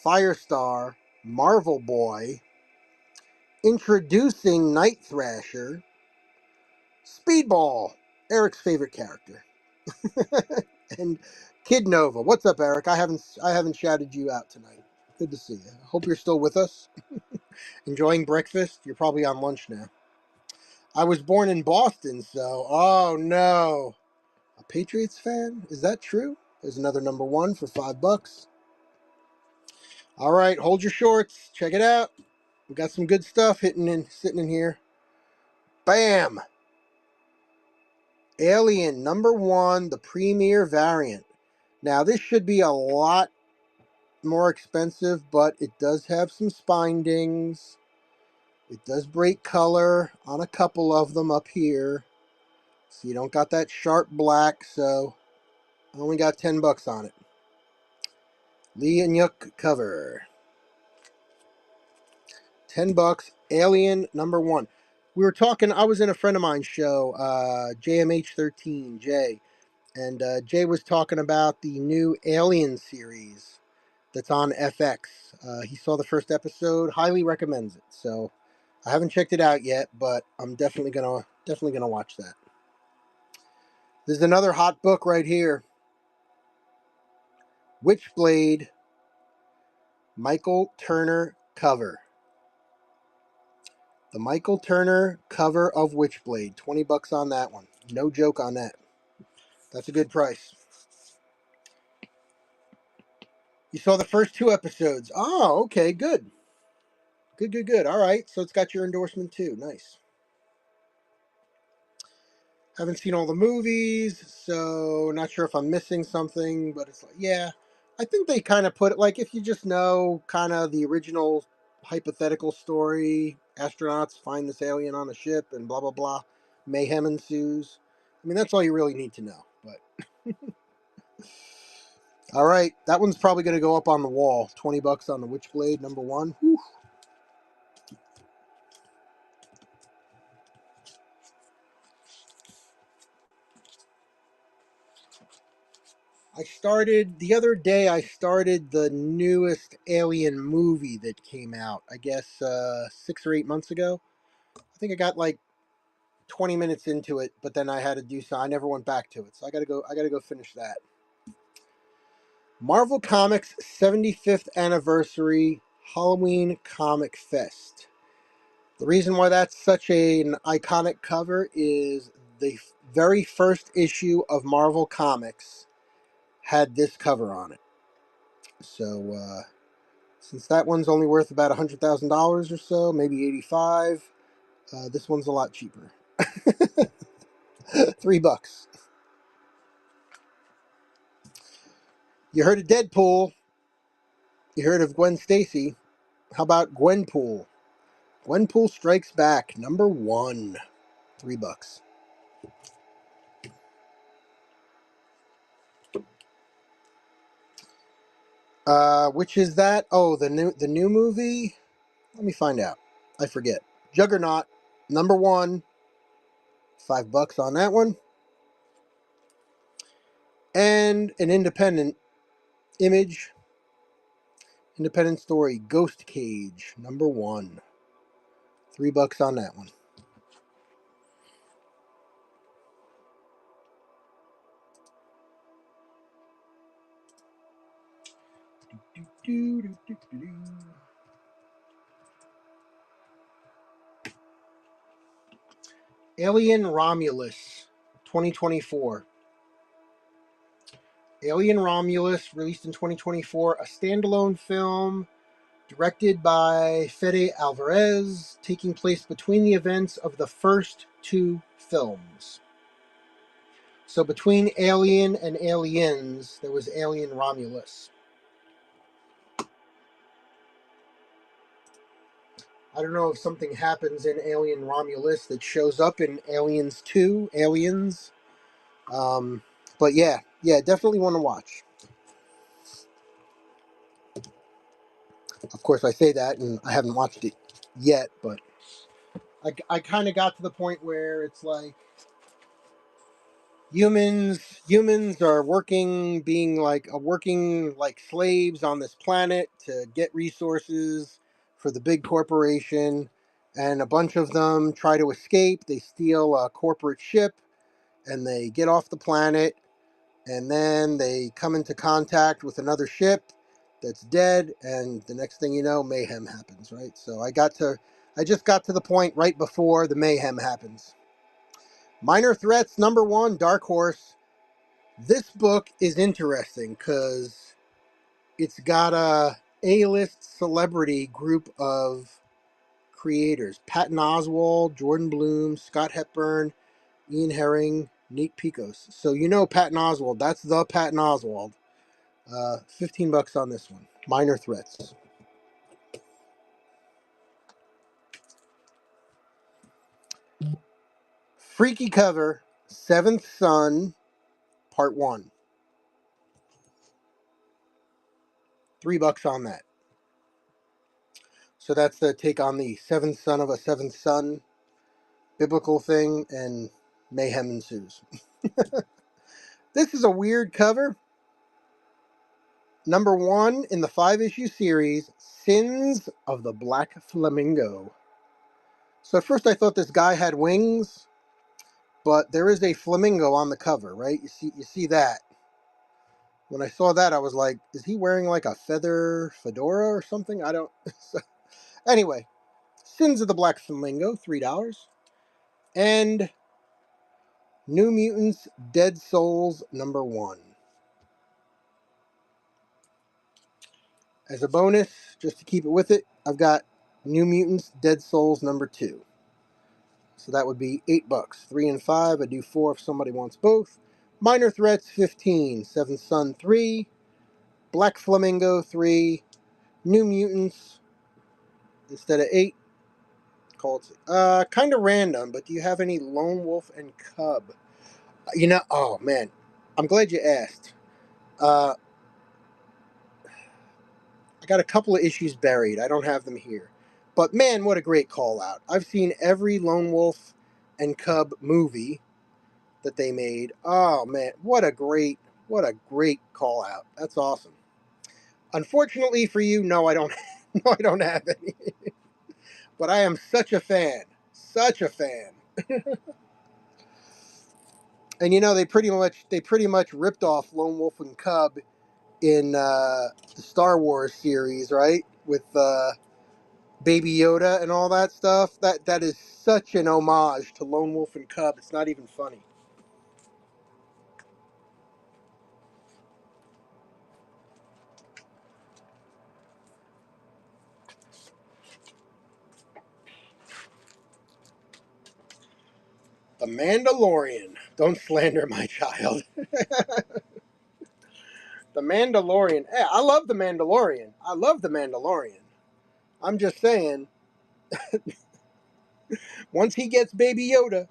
Firestar, Marvel Boy, introducing Night Thrasher, Speedball, Eric's favorite character, and Kid Nova. What's up, Eric? I haven't shouted you out tonight. Good to see you. Hope you're still with us. Enjoying breakfast? You're probably on lunch now. I was born in Boston, so oh no. A Patriots fan? Is that true? There's another number one for $5. All right, hold your shorts. Check it out. We got some good stuff sitting in here. Bam! Alien number one, the premier variant. Now this should be a lot more expensive, but it does have some spindings. It does break color on a couple of them up here. So you don't got that sharp black, so I only got $10 on it. Lee and Yuck cover. $10. Alien number one. We were talking. I was in a friend of mine's show, JMH13 Jay, and Jay was talking about the new Alien series that's on FX. He saw the first episode. Highly recommends it. So I haven't checked it out yet, but I'm definitely gonna watch that. There's another hot book right here. Witchblade, Michael Turner cover. The Michael Turner cover of Witchblade. $20 on that one. No joke on that. That's a good price. You saw the first 2 episodes. Oh, okay, good. Good. All right, so it's got your endorsement too. Nice. Haven't seen all the movies, so not sure if I'm missing something, but it's like, yeah. I think they kind of put it, like, if you just know kind of the original hypothetical story, astronauts find this alien on a ship and blah, blah, blah, mayhem ensues. I mean, that's all you really need to know, but all right, that one's probably going to go up on the wall. $20 on the Witchblade, number one. Whew. The other day, I started the newest Alien movie that came out, I guess 6 or 8 months ago. I think I got like 20 minutes into it, but then I had to do so. I never went back to it, so I gotta go finish that. Marvel Comics 75th Anniversary Halloween Comic Fest. The reason why that's such an iconic cover is the very first issue of Marvel Comics had this cover on it. So since that one's only worth about $100,000 or so, maybe 85, this one's a lot cheaper. $3. You heard of Deadpool. You heard of Gwen Stacy. How about Gwenpool? Gwenpool Strikes Back, number one. $3. Which is that? Oh, the new movie. Let me find out. I forget. Juggernaut, number one. $5 on that one. And an independent Image, independent story, Ghost Cage, number one. $3 on that one. Alien Romulus, 2024. Alien Romulus, released in 2024, a standalone film directed by Fede Alvarez, taking place between the events of the first 2 films. So between Alien and Aliens, there was Alien Romulus. I don't know if something happens in Alien Romulus that shows up in Aliens 2, Aliens. But yeah, definitely want to watch. Of course, I say that, and I haven't watched it yet, but I kind of got to the point where it's like humans are being like working like slaves on this planet to get resources for the big corporation, and a bunch of them try to escape. They steal a corporate ship and they get off the planet, and then they come into contact with another ship that's dead, and the next thing you know, mayhem happens, right? So I just got to the point right before the mayhem happens. Minor Threats #1, Dark Horse. This book is interesting because it's got a A-list celebrity group of creators: Patton Oswalt, Jordan Bloom, Scott Hepburn, Ian Herring, Nate Picos. So you know Patton Oswalt. That's the Patton Oswalt. $15 on this one. Minor Threats. Freaky cover. Seventh Son, Part 1. $3 on that. So that's the take on the seventh son of a seventh son biblical thing, and mayhem ensues. This is a weird cover. #1 in the 5-issue series, Sins of the Black Flamingo. So at first I thought this guy had wings, but there is a flamingo on the cover, right? You see that. When I saw that, I was like, is he wearing like a feather fedora or something? I don't. So, anyway, Sins of the Black Flamingo, $3. And New Mutants Dead Souls #1. As a bonus, just to keep it with it, I've got New Mutants Dead Souls #2. So that would be $8. 3 and 5. I do 4 if somebody wants both. Minor Threats 15. Seventh Son 3. Black Flamingo 3. New Mutants instead of 8. Call it kind of random, but do you have any Lone Wolf and Cub? Oh man, I'm glad you asked. I got a couple of issues buried. I don't have them here. But man, what a great call out. I've seen every Lone Wolf and Cub movie that they made. Oh man, what a great call out. That's awesome. Unfortunately for you, no, I don't no, I don't have any. But I am such a fan. Such a fan. And they pretty much ripped off Lone Wolf and Cub in the Star Wars series, right? With Baby Yoda and all that stuff. That is such an homage to Lone Wolf and Cub. It's not even funny. The Mandalorian. Don't slander my child. The Mandalorian. Hey, I love the Mandalorian. I love the Mandalorian. I'm just saying, once he gets Baby Yoda,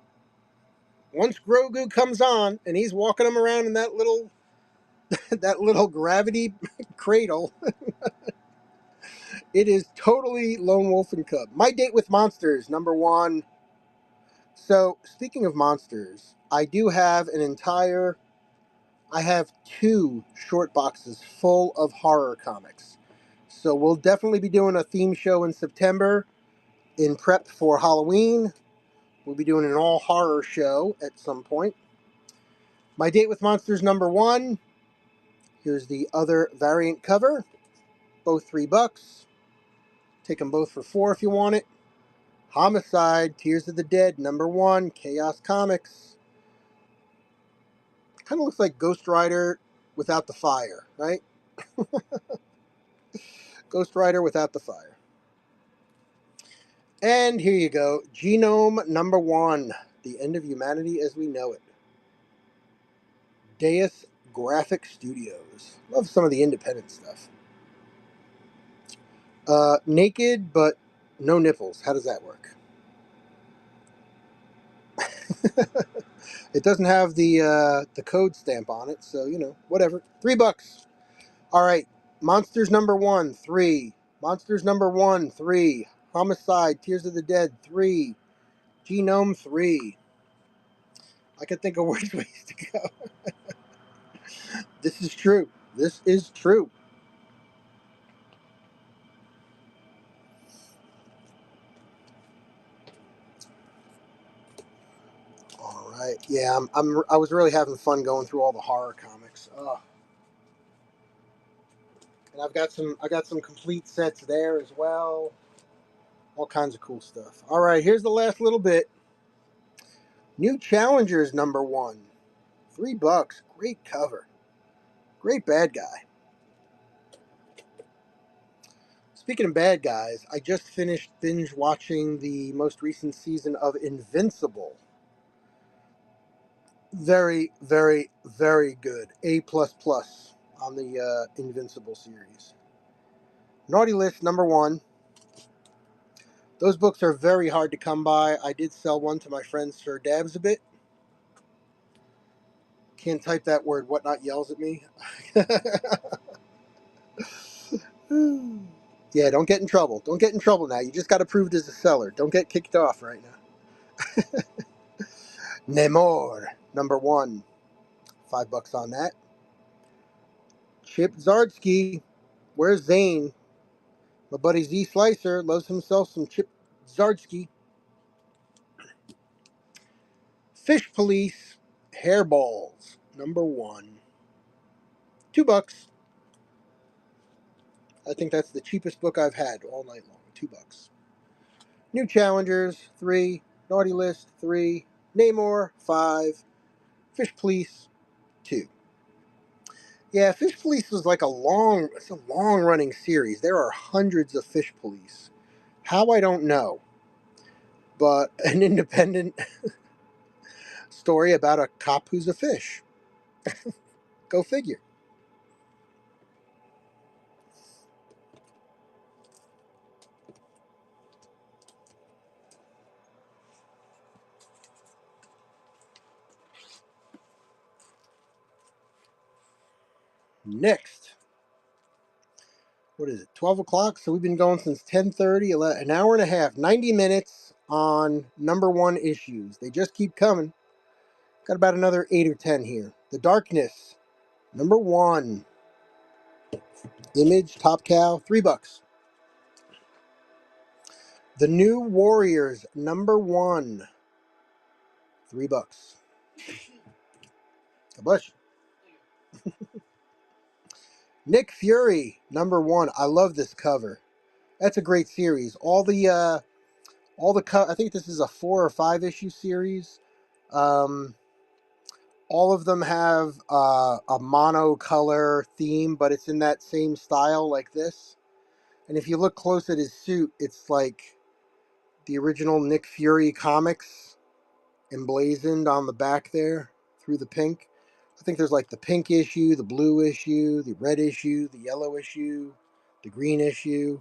once Grogu comes on and he's walking him around in that little that little gravity cradle, it is totally Lone Wolf and Cub. My Date with Monsters #1. So speaking of monsters, I have 2 short boxes full of horror comics. So we'll definitely be doing a theme show in September in prep for Halloween. We'll be doing an all horror show at some point. My Date with Monsters #1. Here's the other variant cover. Both $3. Take them both for 4 if you want it. Homicide, Tears of the Dead #1, Chaos Comics. Kind of looks like Ghost Rider without the fire, right? Ghost Rider without the fire. And here you go, Genome #1, The End of Humanity as We Know It. Deus Graphic Studios. Love some of the independent stuff. Naked, but no nipples. How does that work? It doesn't have the code stamp on it, so whatever. $3. All right, Monsters #1, 3. Monsters number 1, 3. Homicide, Tears of the Dead, 3. Genome, 3. I can think of worse ways to go. This is true. This is true. All right. Yeah, I was really having fun going through all the horror comics. And I got some complete sets there as well. All kinds of cool stuff. All right, here's the last little bit. New Challengers number 1. $3. Great cover. Great bad guy. Speaking of bad guys, I just finished binge watching the most recent season of Invincible. Very, very, very good. A++ on the Invincible series. Naughty List number 1. Those books are very hard to come by. I did sell one to my friend Sir Dabs a bit. Can't type that word. Whatnot yells at me. Yeah, don't get in trouble. Don't get in trouble now. You just got approved as a seller. Don't get kicked off right now. Namor number 1. $5 on that. Chip Zdarsky. Where's Zane? My buddy Z Slicer loves himself some Chip Zdarsky. Fish Police. Hairballs number 1. $2. I think that's the cheapest book I've had all night long. $2. New Challengers 3. Naughty List 3. Namor 5. Fish Police 2. Yeah, Fish Police was like it's a long running series. There are hundreds of Fish Police. How, I don't know. But an independent story about a cop who's a fish. Go figure. Next. What is it? 12 o'clock? So we've been going since 10:30, an hour and a half, 90 minutes on number 1 issues. They just keep coming. Got about another 8 or 10 here. The Darkness, number 1. Image, Top Cow, $3. The New Warriors, number 1. $3. God bless you. Nick Fury, number 1. I love this cover. That's a great series. I think this is a 4 or 5 issue series. All of them have a monocolor theme, but it's in that same style like this. And if you look close at his suit, it's like the original Nick Fury comics emblazoned on the back there through the pink. I think there's like the pink issue, the blue issue, the red issue, the yellow issue, the green issue.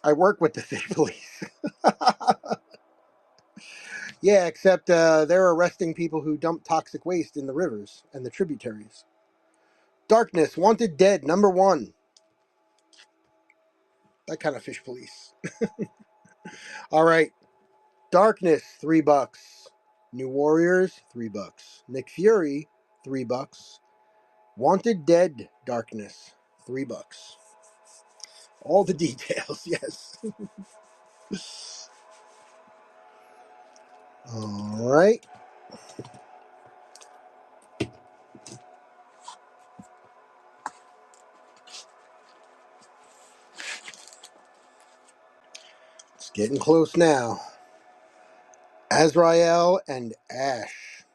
I work with the Fish Police. Yeah, except they're arresting people who dump toxic waste in the rivers and the tributaries. Darkness, Wanted Dead, number 1. That kind of Fish Police. All right. Darkness, $3. New Warriors, $3. Nick Fury, $3. Wanted Dead, Darkness, $3. All the details, yes. All right. It's getting close now. Azrael and Ash.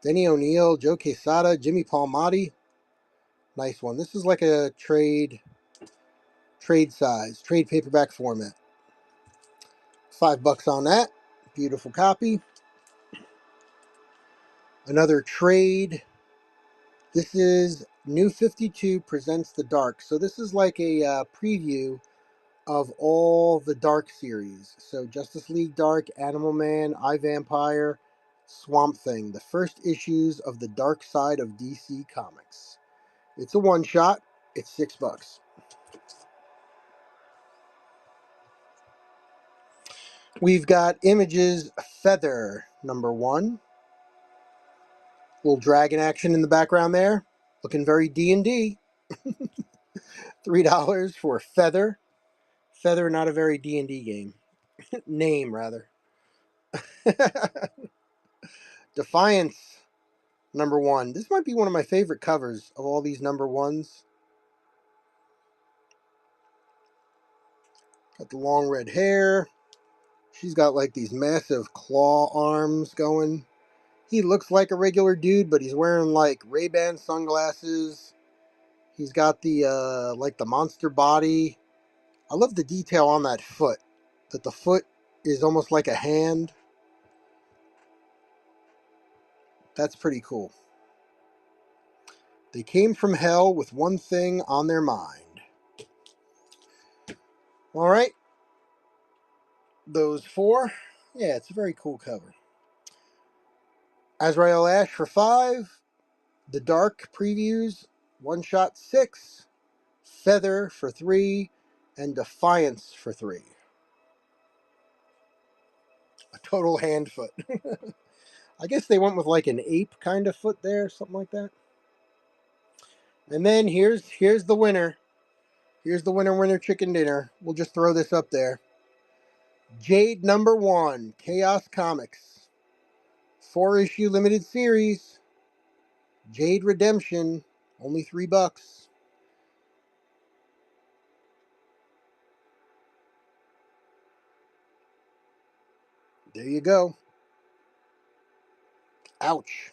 Denny O'Neil, Joe Quesada, Jimmy Palmiotti. Nice one. This is like a trade size, trade paperback format. $5 on that. Beautiful copy. Another trade. This is New 52 Presents the Dark. So this is like a preview of all the Dark series. So Justice League Dark, Animal Man, iVampire, Swamp Thing. The first issues of the dark side of DC Comics. It's a one-shot. It's $6. We've got Images Feather, number 1. Little dragon action in the background there. Looking very D&D. $3 for Feather. Feather, not a very D&D game. Name, rather. Defiance, number 1. This might be one of my favorite covers of all these number 1s. Got the long red hair. She's got like these massive claw arms going. He looks like a regular dude, but he's wearing like Ray-Ban sunglasses. He's got the like the monster body. I love the detail on that foot. That the foot is almost like a hand. That's pretty cool. They came from hell with one thing on their mind. All right. Those 4. Yeah, it's a very cool cover. Azrael Ash for 5. The Dark previews, One Shot 6. Feather for 3. And Defiance for 3. A total hand foot. I guess they went with like an ape kind of foot there, something like that. And then here's the winner. Here's the winner chicken dinner. We'll just throw this up there. Jade number 1, Chaos Comics. 4-issue limited series. Jade Redemption, only $3. There you go. Ouch.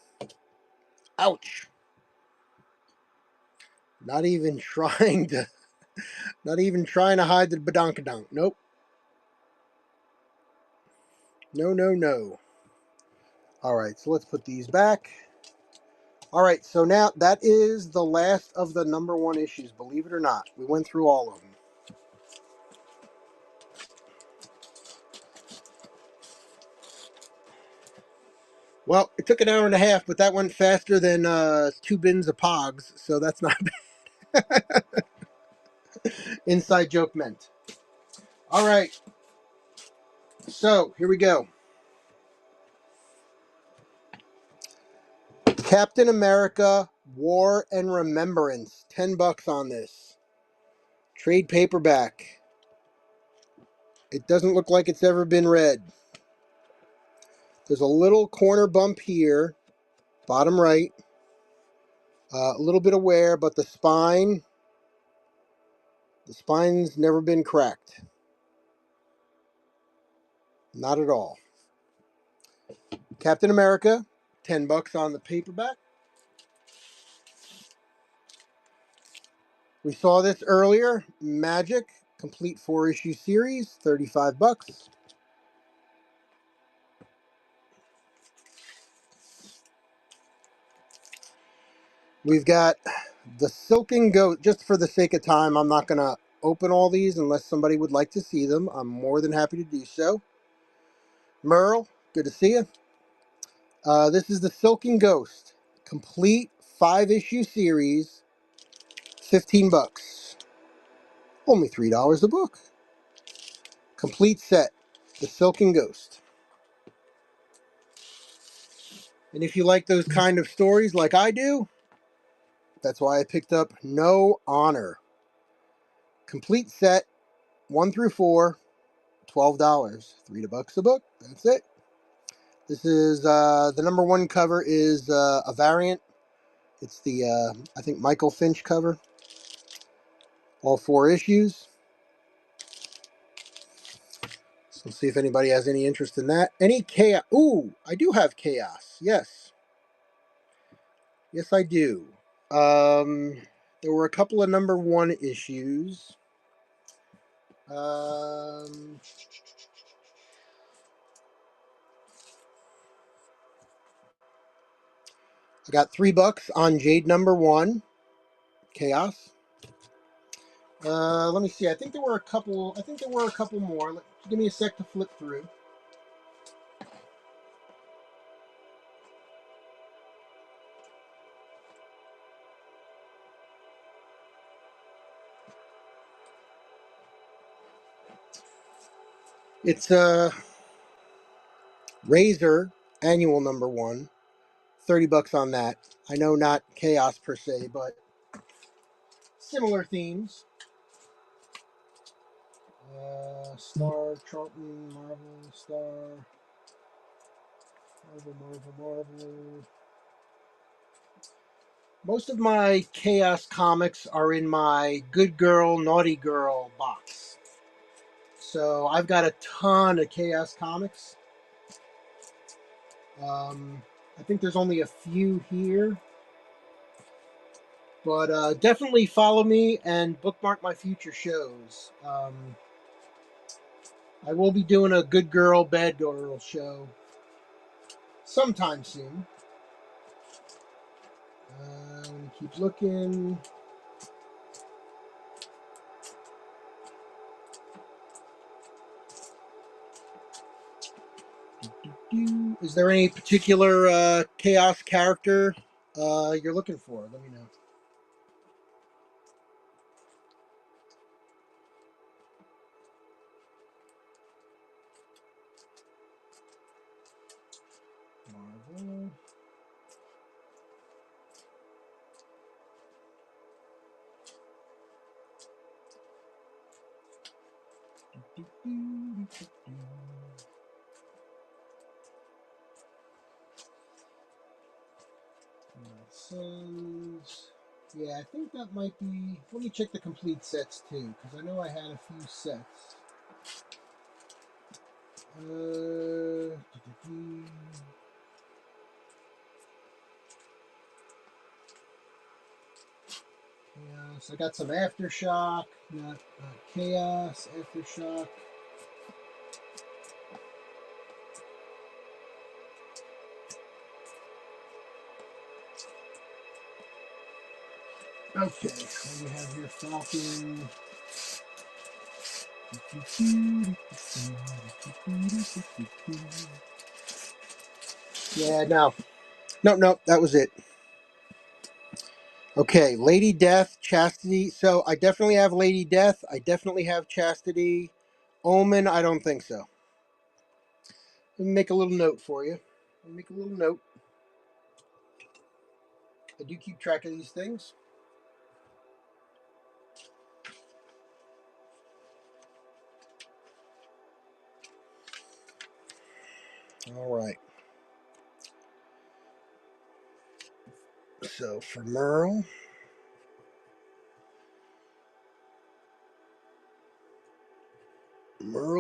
Ouch. Not even trying to hide the badonkadonk. Nope. No, no, no. All right, so let's put these back. All right, so now that is the last of the number 1 issues, believe it or not. We went through all of them. Well, it took an hour and a half, but that went faster than 2 bins of Pogs, so that's not bad. Inside joke meant. All right, so here we go. Captain America, War and Remembrance. $10 on this. Trade paperback. It doesn't look like it's ever been read. There's a little corner bump here, bottom right. A little bit of wear, but the spine's never been cracked. Not at all. Captain America, $10 on the paperback. We saw this earlier. Magic, complete 4-issue series, $35. We've got the Silken Goat. Just for the sake of time, I'm not going to open all these unless somebody would like to see them. I'm more than happy to do so. Merle, good to see you. This is the Silken Ghost. Complete 5-issue series, $15. Only $3 a book. Complete set, the Silken Ghost. And if you like those kind of stories like I do, that's why I picked up No Honor. Complete set, 1 through 4, $12. $3 a book. That's it. This is the number 1 cover is a variant. It's the I think Michael Finch cover. All 4 issues. So let's see if anybody has any interest in that. Any chaos? Ooh, I do have chaos. Yes. Yes, I do. There were a couple of number 1 issues. I got $3 on Jade number 1, Chaos. Let me see. I think there were a couple. More. Give me a sec to flip through. It's Razor, annual #1, 30 bucks on that. I know not Chaos per se, but similar themes. Star, Charlton, Marvel, Star, Marvel. Most of my Chaos comics are in my Good Girl, Naughty Girl box. So I've got a ton of Chaos comics. I think there's only a few here. But definitely follow me and bookmark my future shows. I will be doing a Good Girl, Bad Girl show sometime soon. Let me keep looking. Is there any particular Chaos character you're looking for? Let me know. Marvel. Sons. Yeah, I think that might be. Let me check the complete sets too, because I know I had a few sets. Chaos. I got some Aftershock. Got Chaos, Aftershock. Okay, what do we have here? Falcon. Yeah, no. Nope, that was it. Okay, Lady Death, Chastity. So I definitely have Lady Death. I definitely have Chastity. Omen, I don't think so. Let me make a little note for you. Let me make a little note. I do keep track of these things. All right. So for Merle,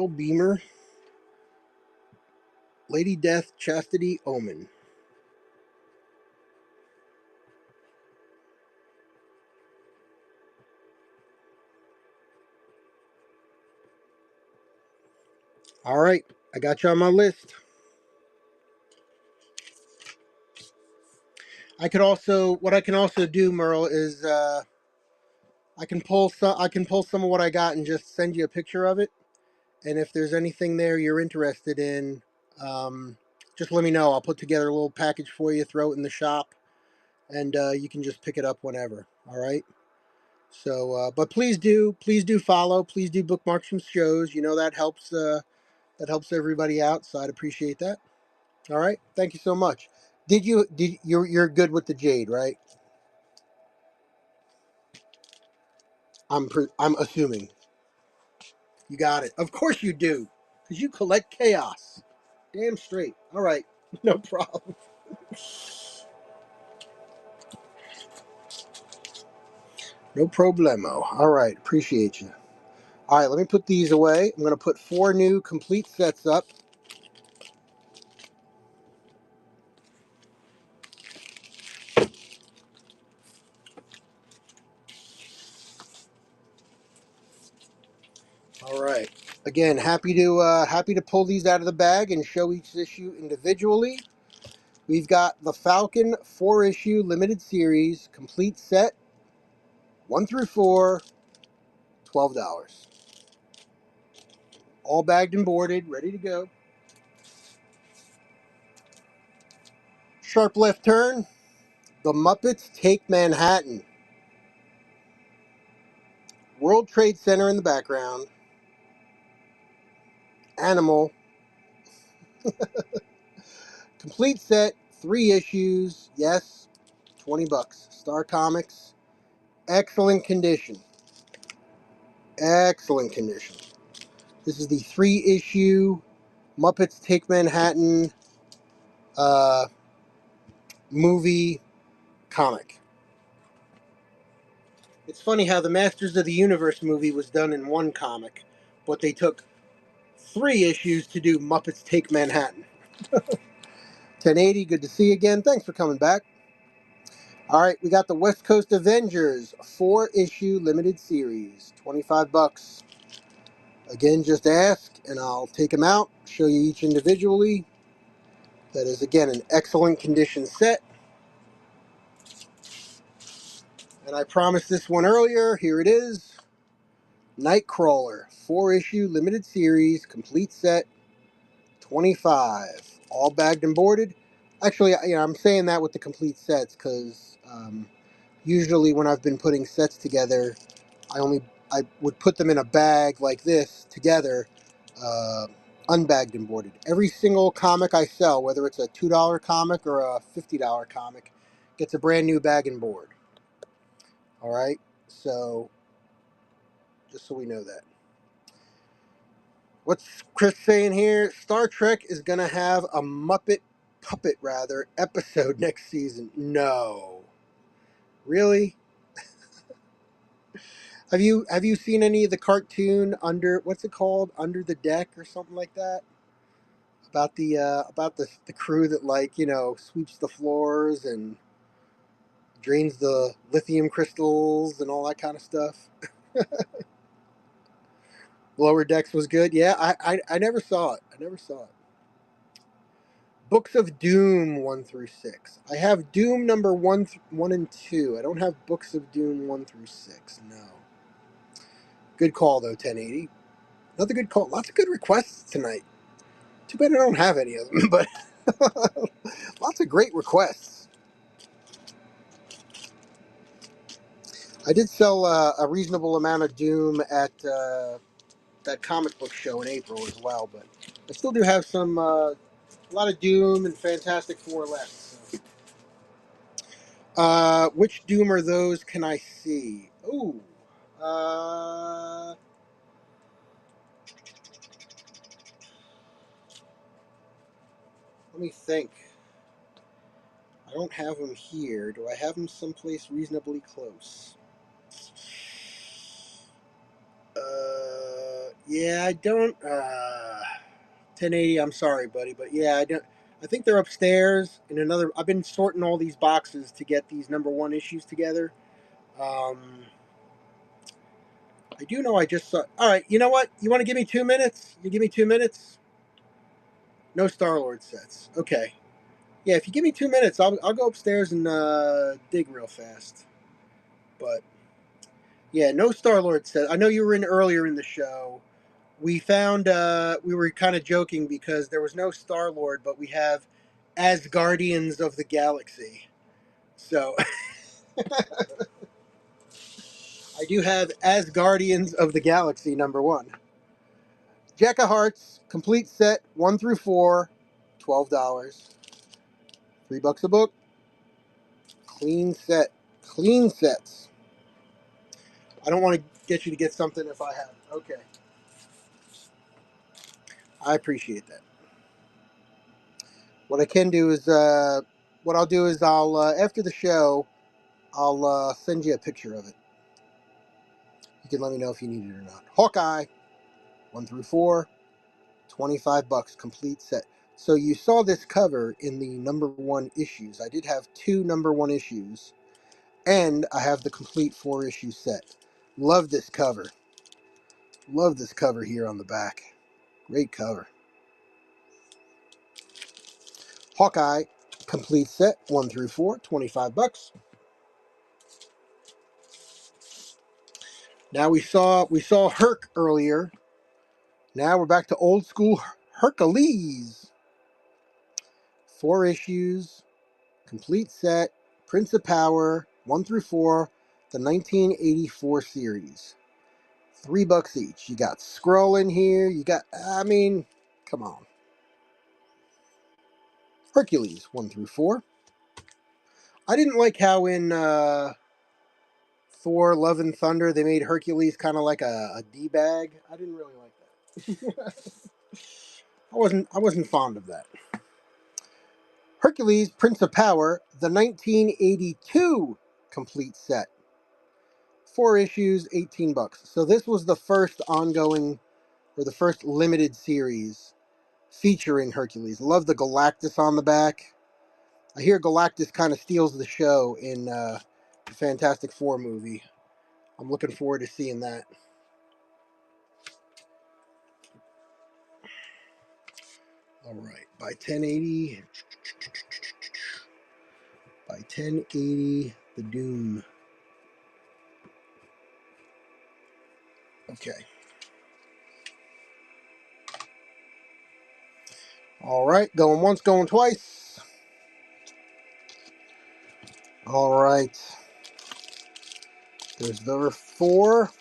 Beamer, Lady Death, Chastity, Omen. All right, I got you on my list. What I can also do, Merle, is I can pull some of what I got and just send you a picture of it. And if there's anything there you're interested in, just let me know. I'll put together a little package for you, throw it in the shop, and you can just pick it up whenever. All right. So, but please do follow. Please do bookmark some shows. You know that helps. That helps everybody out. So I'd appreciate that. All right. Thank you so much. You're good with the jade, right? I'm assuming you got it. Of course you do, because you collect chaos. Damn straight. All right. No problem. No problemo. All right. Appreciate you. All right. Let me put these away. I'm going to put 4 new complete sets up. All right. Again, happy to pull these out of the bag and show each issue individually. We've got the Falcon 4-issue limited series complete set, 1 through 4, $12. All bagged and boarded, ready to go. Sharp left turn. The Muppets Take Manhattan. World Trade Center in the background. Animal. Complete set, 3 issues. Yes, 20 bucks. Star Comics. Excellent condition. Excellent condition. This is the 3-issue Muppets Take Manhattan movie comic. It's funny how the Masters of the Universe movie was done in one comic, but they took 3 issues to do Muppets Take Manhattan. 1080, good to see you again. Thanks for coming back. All right, we got the West Coast Avengers 4-issue limited series, 25 bucks. Again, just ask and I'll take them out, show you each individually. That is, again, an excellent condition set. And I promised this one earlier. Here it is. Nightcrawler, 4-issue limited series, complete set, 25. All bagged and boarded. Actually, I'm saying that with the complete sets because usually when I've been putting sets together, I would put them in a bag like this together, uh, unbagged and boarded. Every single comic I sell, whether it's a $2 comic or a $50 comic, gets a brand new bag and board. All right, so just so we know that. What's Chris saying here? Star Trek is gonna have a Muppet puppet episode next season. No, really? Have you seen any of the cartoon Under what's it called, Under the Deck or something like that? About the crew that sweeps the floors and drains the lithium crystals and all that kind of stuff. Lower Decks was good. Yeah, I never saw it. I never saw it. Books of Doom 1 through 6. I have Doom number 1 and 2. I don't have Books of Doom 1 through 6. No. Good call though, 1080. Another good call. Lots of good requests tonight. Too bad I don't have any of them, but lots of great requests. I did sell a reasonable amount of Doom at that comic book show in April as well, but I still do have a lot of Doom and Fantastic Four left. So. Which Doom are those? Can I see? Ooh, let me think. I don't have them here. Do I have them someplace reasonably close? Yeah, I don't. 1080. I'm sorry, buddy, but yeah, I don't. I think they're upstairs in another. I've been sorting all these boxes to get these number 1 issues together. I do know I just saw. All right, you know what? You want to give me 2 minutes? You give me 2 minutes? No Star-Lord sets. Okay. Yeah, if you give me 2 minutes, I'll go upstairs and dig real fast. But yeah, no Star-Lord sets. I know you were in earlier in the show. We found we were kind of joking because there was no Star-Lord, but we have As Guardians of the Galaxy. So I do have As Guardians of the Galaxy number 1. Jack of Hearts, complete set, 1 through 4, $12. $3 a book. Clean set. Clean sets. I don't want to get you to get something if I have. Okay. I appreciate that. What I can do is, what I'll do is after the show, I'll send you a picture of it. You can let me know if you need it or not. Hawkeye, 1 through 4, $25, complete set. So you saw this cover in the number 1 issues. I did have 2 number 1 issues, and I have the complete 4-issue set. Love this cover. Love this cover here on the back. Great cover. Hawkeye, complete set, 1 through 4, $25. Now we saw Herc earlier. Now we're back to old school Hercules. 4 issues, complete set, Prince of Power, 1 through 4, the 1984 series. $3 each. You got Skrull in here. You got, come on. Hercules 1 through 4. I didn't like how in Thor: Love and Thunder they made Hercules kind of like a d-bag. I didn't really like that. I wasn't fond of that. Hercules: Prince of Power, the 1982 complete set. 4 issues, $18. So this was the first ongoing, or the first limited series featuring Hercules. Love the Galactus on the back. I hear Galactus kind of steals the show in the Fantastic Four movie. I'm looking forward to seeing that. All right, by 1080, the Doom. Okay. All right, going once, going twice. All right. There's the 4.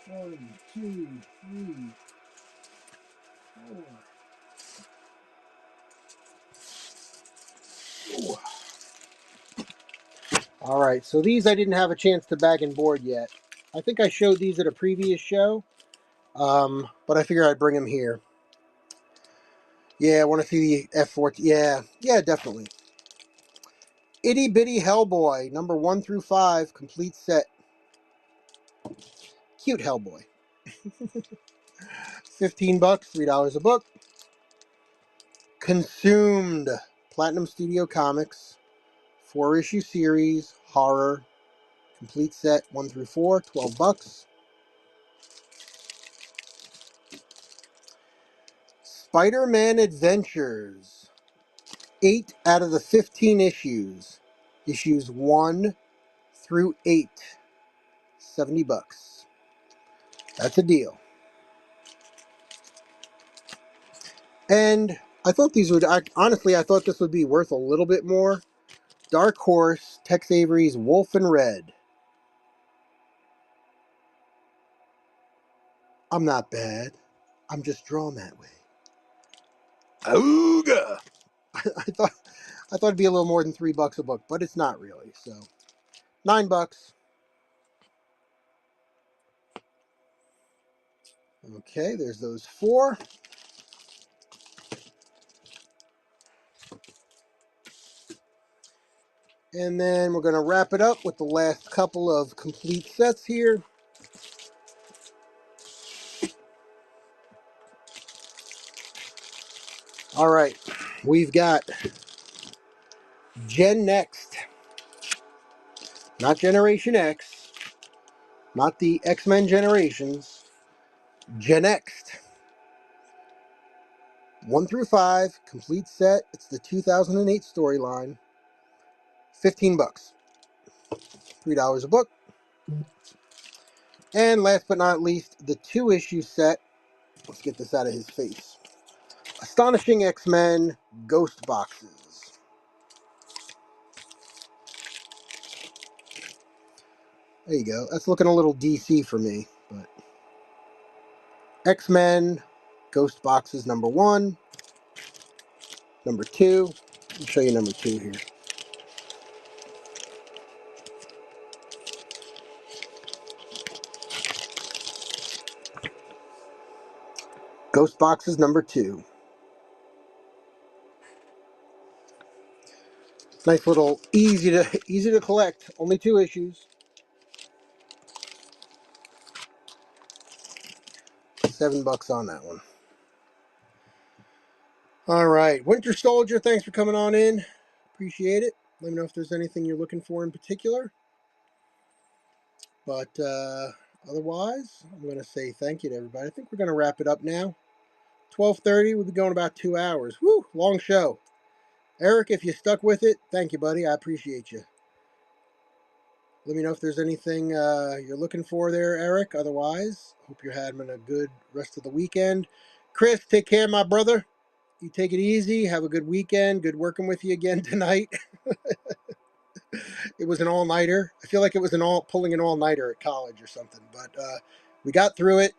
1, 2, 3, 4. Ooh. All right, so these I didn't have a chance to bag and board yet. I think I showed these at a previous show, but I figure I'd bring them here. Yeah, I want to see the F14. Yeah, definitely. Itty Bitty Hellboy, number 1 through 5, complete set. Cute Hellboy. $15, $3 a book. Consumed, Platinum Studio Comics, 4-issue series, horror, complete set 1 through 4, $12. Spider-Man Adventures, 8 out of the 15 issues. Issues 1 through 8, $70. That's a deal. And I thought these would, honestly, I thought this would be worth a little bit more. Dark Horse, Tex Avery's Wolf and Red. I'm not bad. I'm just drawn that way. Ooga! I thought it'd be a little more than $3 a book, but it's not really. So, $9. Okay, there's those 4. And then we're going to wrap it up with the last couple of complete sets here. All right, we've got Gen Next, not Generation X, not the X-Men Generations. Gen Next, 1 through 5, complete set. It's the 2008 storyline. $15, $3 a book. And last but not least, the 2-issue set. Let's get this out of his face. Astonishing X-Men Ghost Boxes. There you go. That's looking a little DC for me, but X-Men Ghost Boxes number 1, number 2. Let me show you number 2 here. Ghost Boxes number 2. Nice little easy to collect. Only 2 issues. $7 on that one. All right, Winter Soldier, thanks for coming on in. Appreciate it. Let me know if there's anything you're looking for in particular. But otherwise, I'm going to say thank you to everybody. I think we're going to wrap it up now. 12:30. We'll be going about 2 hours. Woo, long show. Eric, if you stuck with it, thank you, buddy. I appreciate you. Let me know if there's anything you're looking for there, Eric. Otherwise, hope you're having a good rest of the weekend. Chris, take care, my brother. You take it easy. Have a good weekend. Good working with you again tonight. It was an all-nighter. I feel like it was pulling an all-nighter at college or something, but we got through it.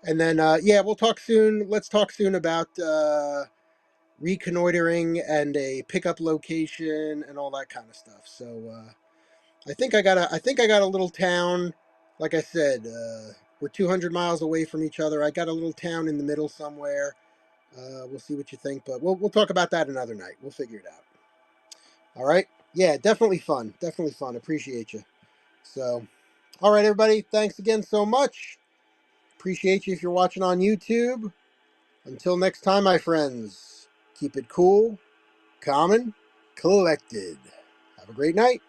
And then, yeah, we'll talk soon. Let's talk soon about reconnoitering and a pickup location and all that kind of stuff. So I think I got a little town. Like I said, we're 200 miles away from each other. I got a little town in the middle somewhere. We'll see what you think, but we'll talk about that another night. We'll figure it out. All right. Yeah, definitely fun. Definitely fun. Appreciate you. So, all right, everybody. Thanks again so much. Appreciate you if you're watching on YouTube. Until next time, my friends, keep it cool, calm, and collected. Have a great night.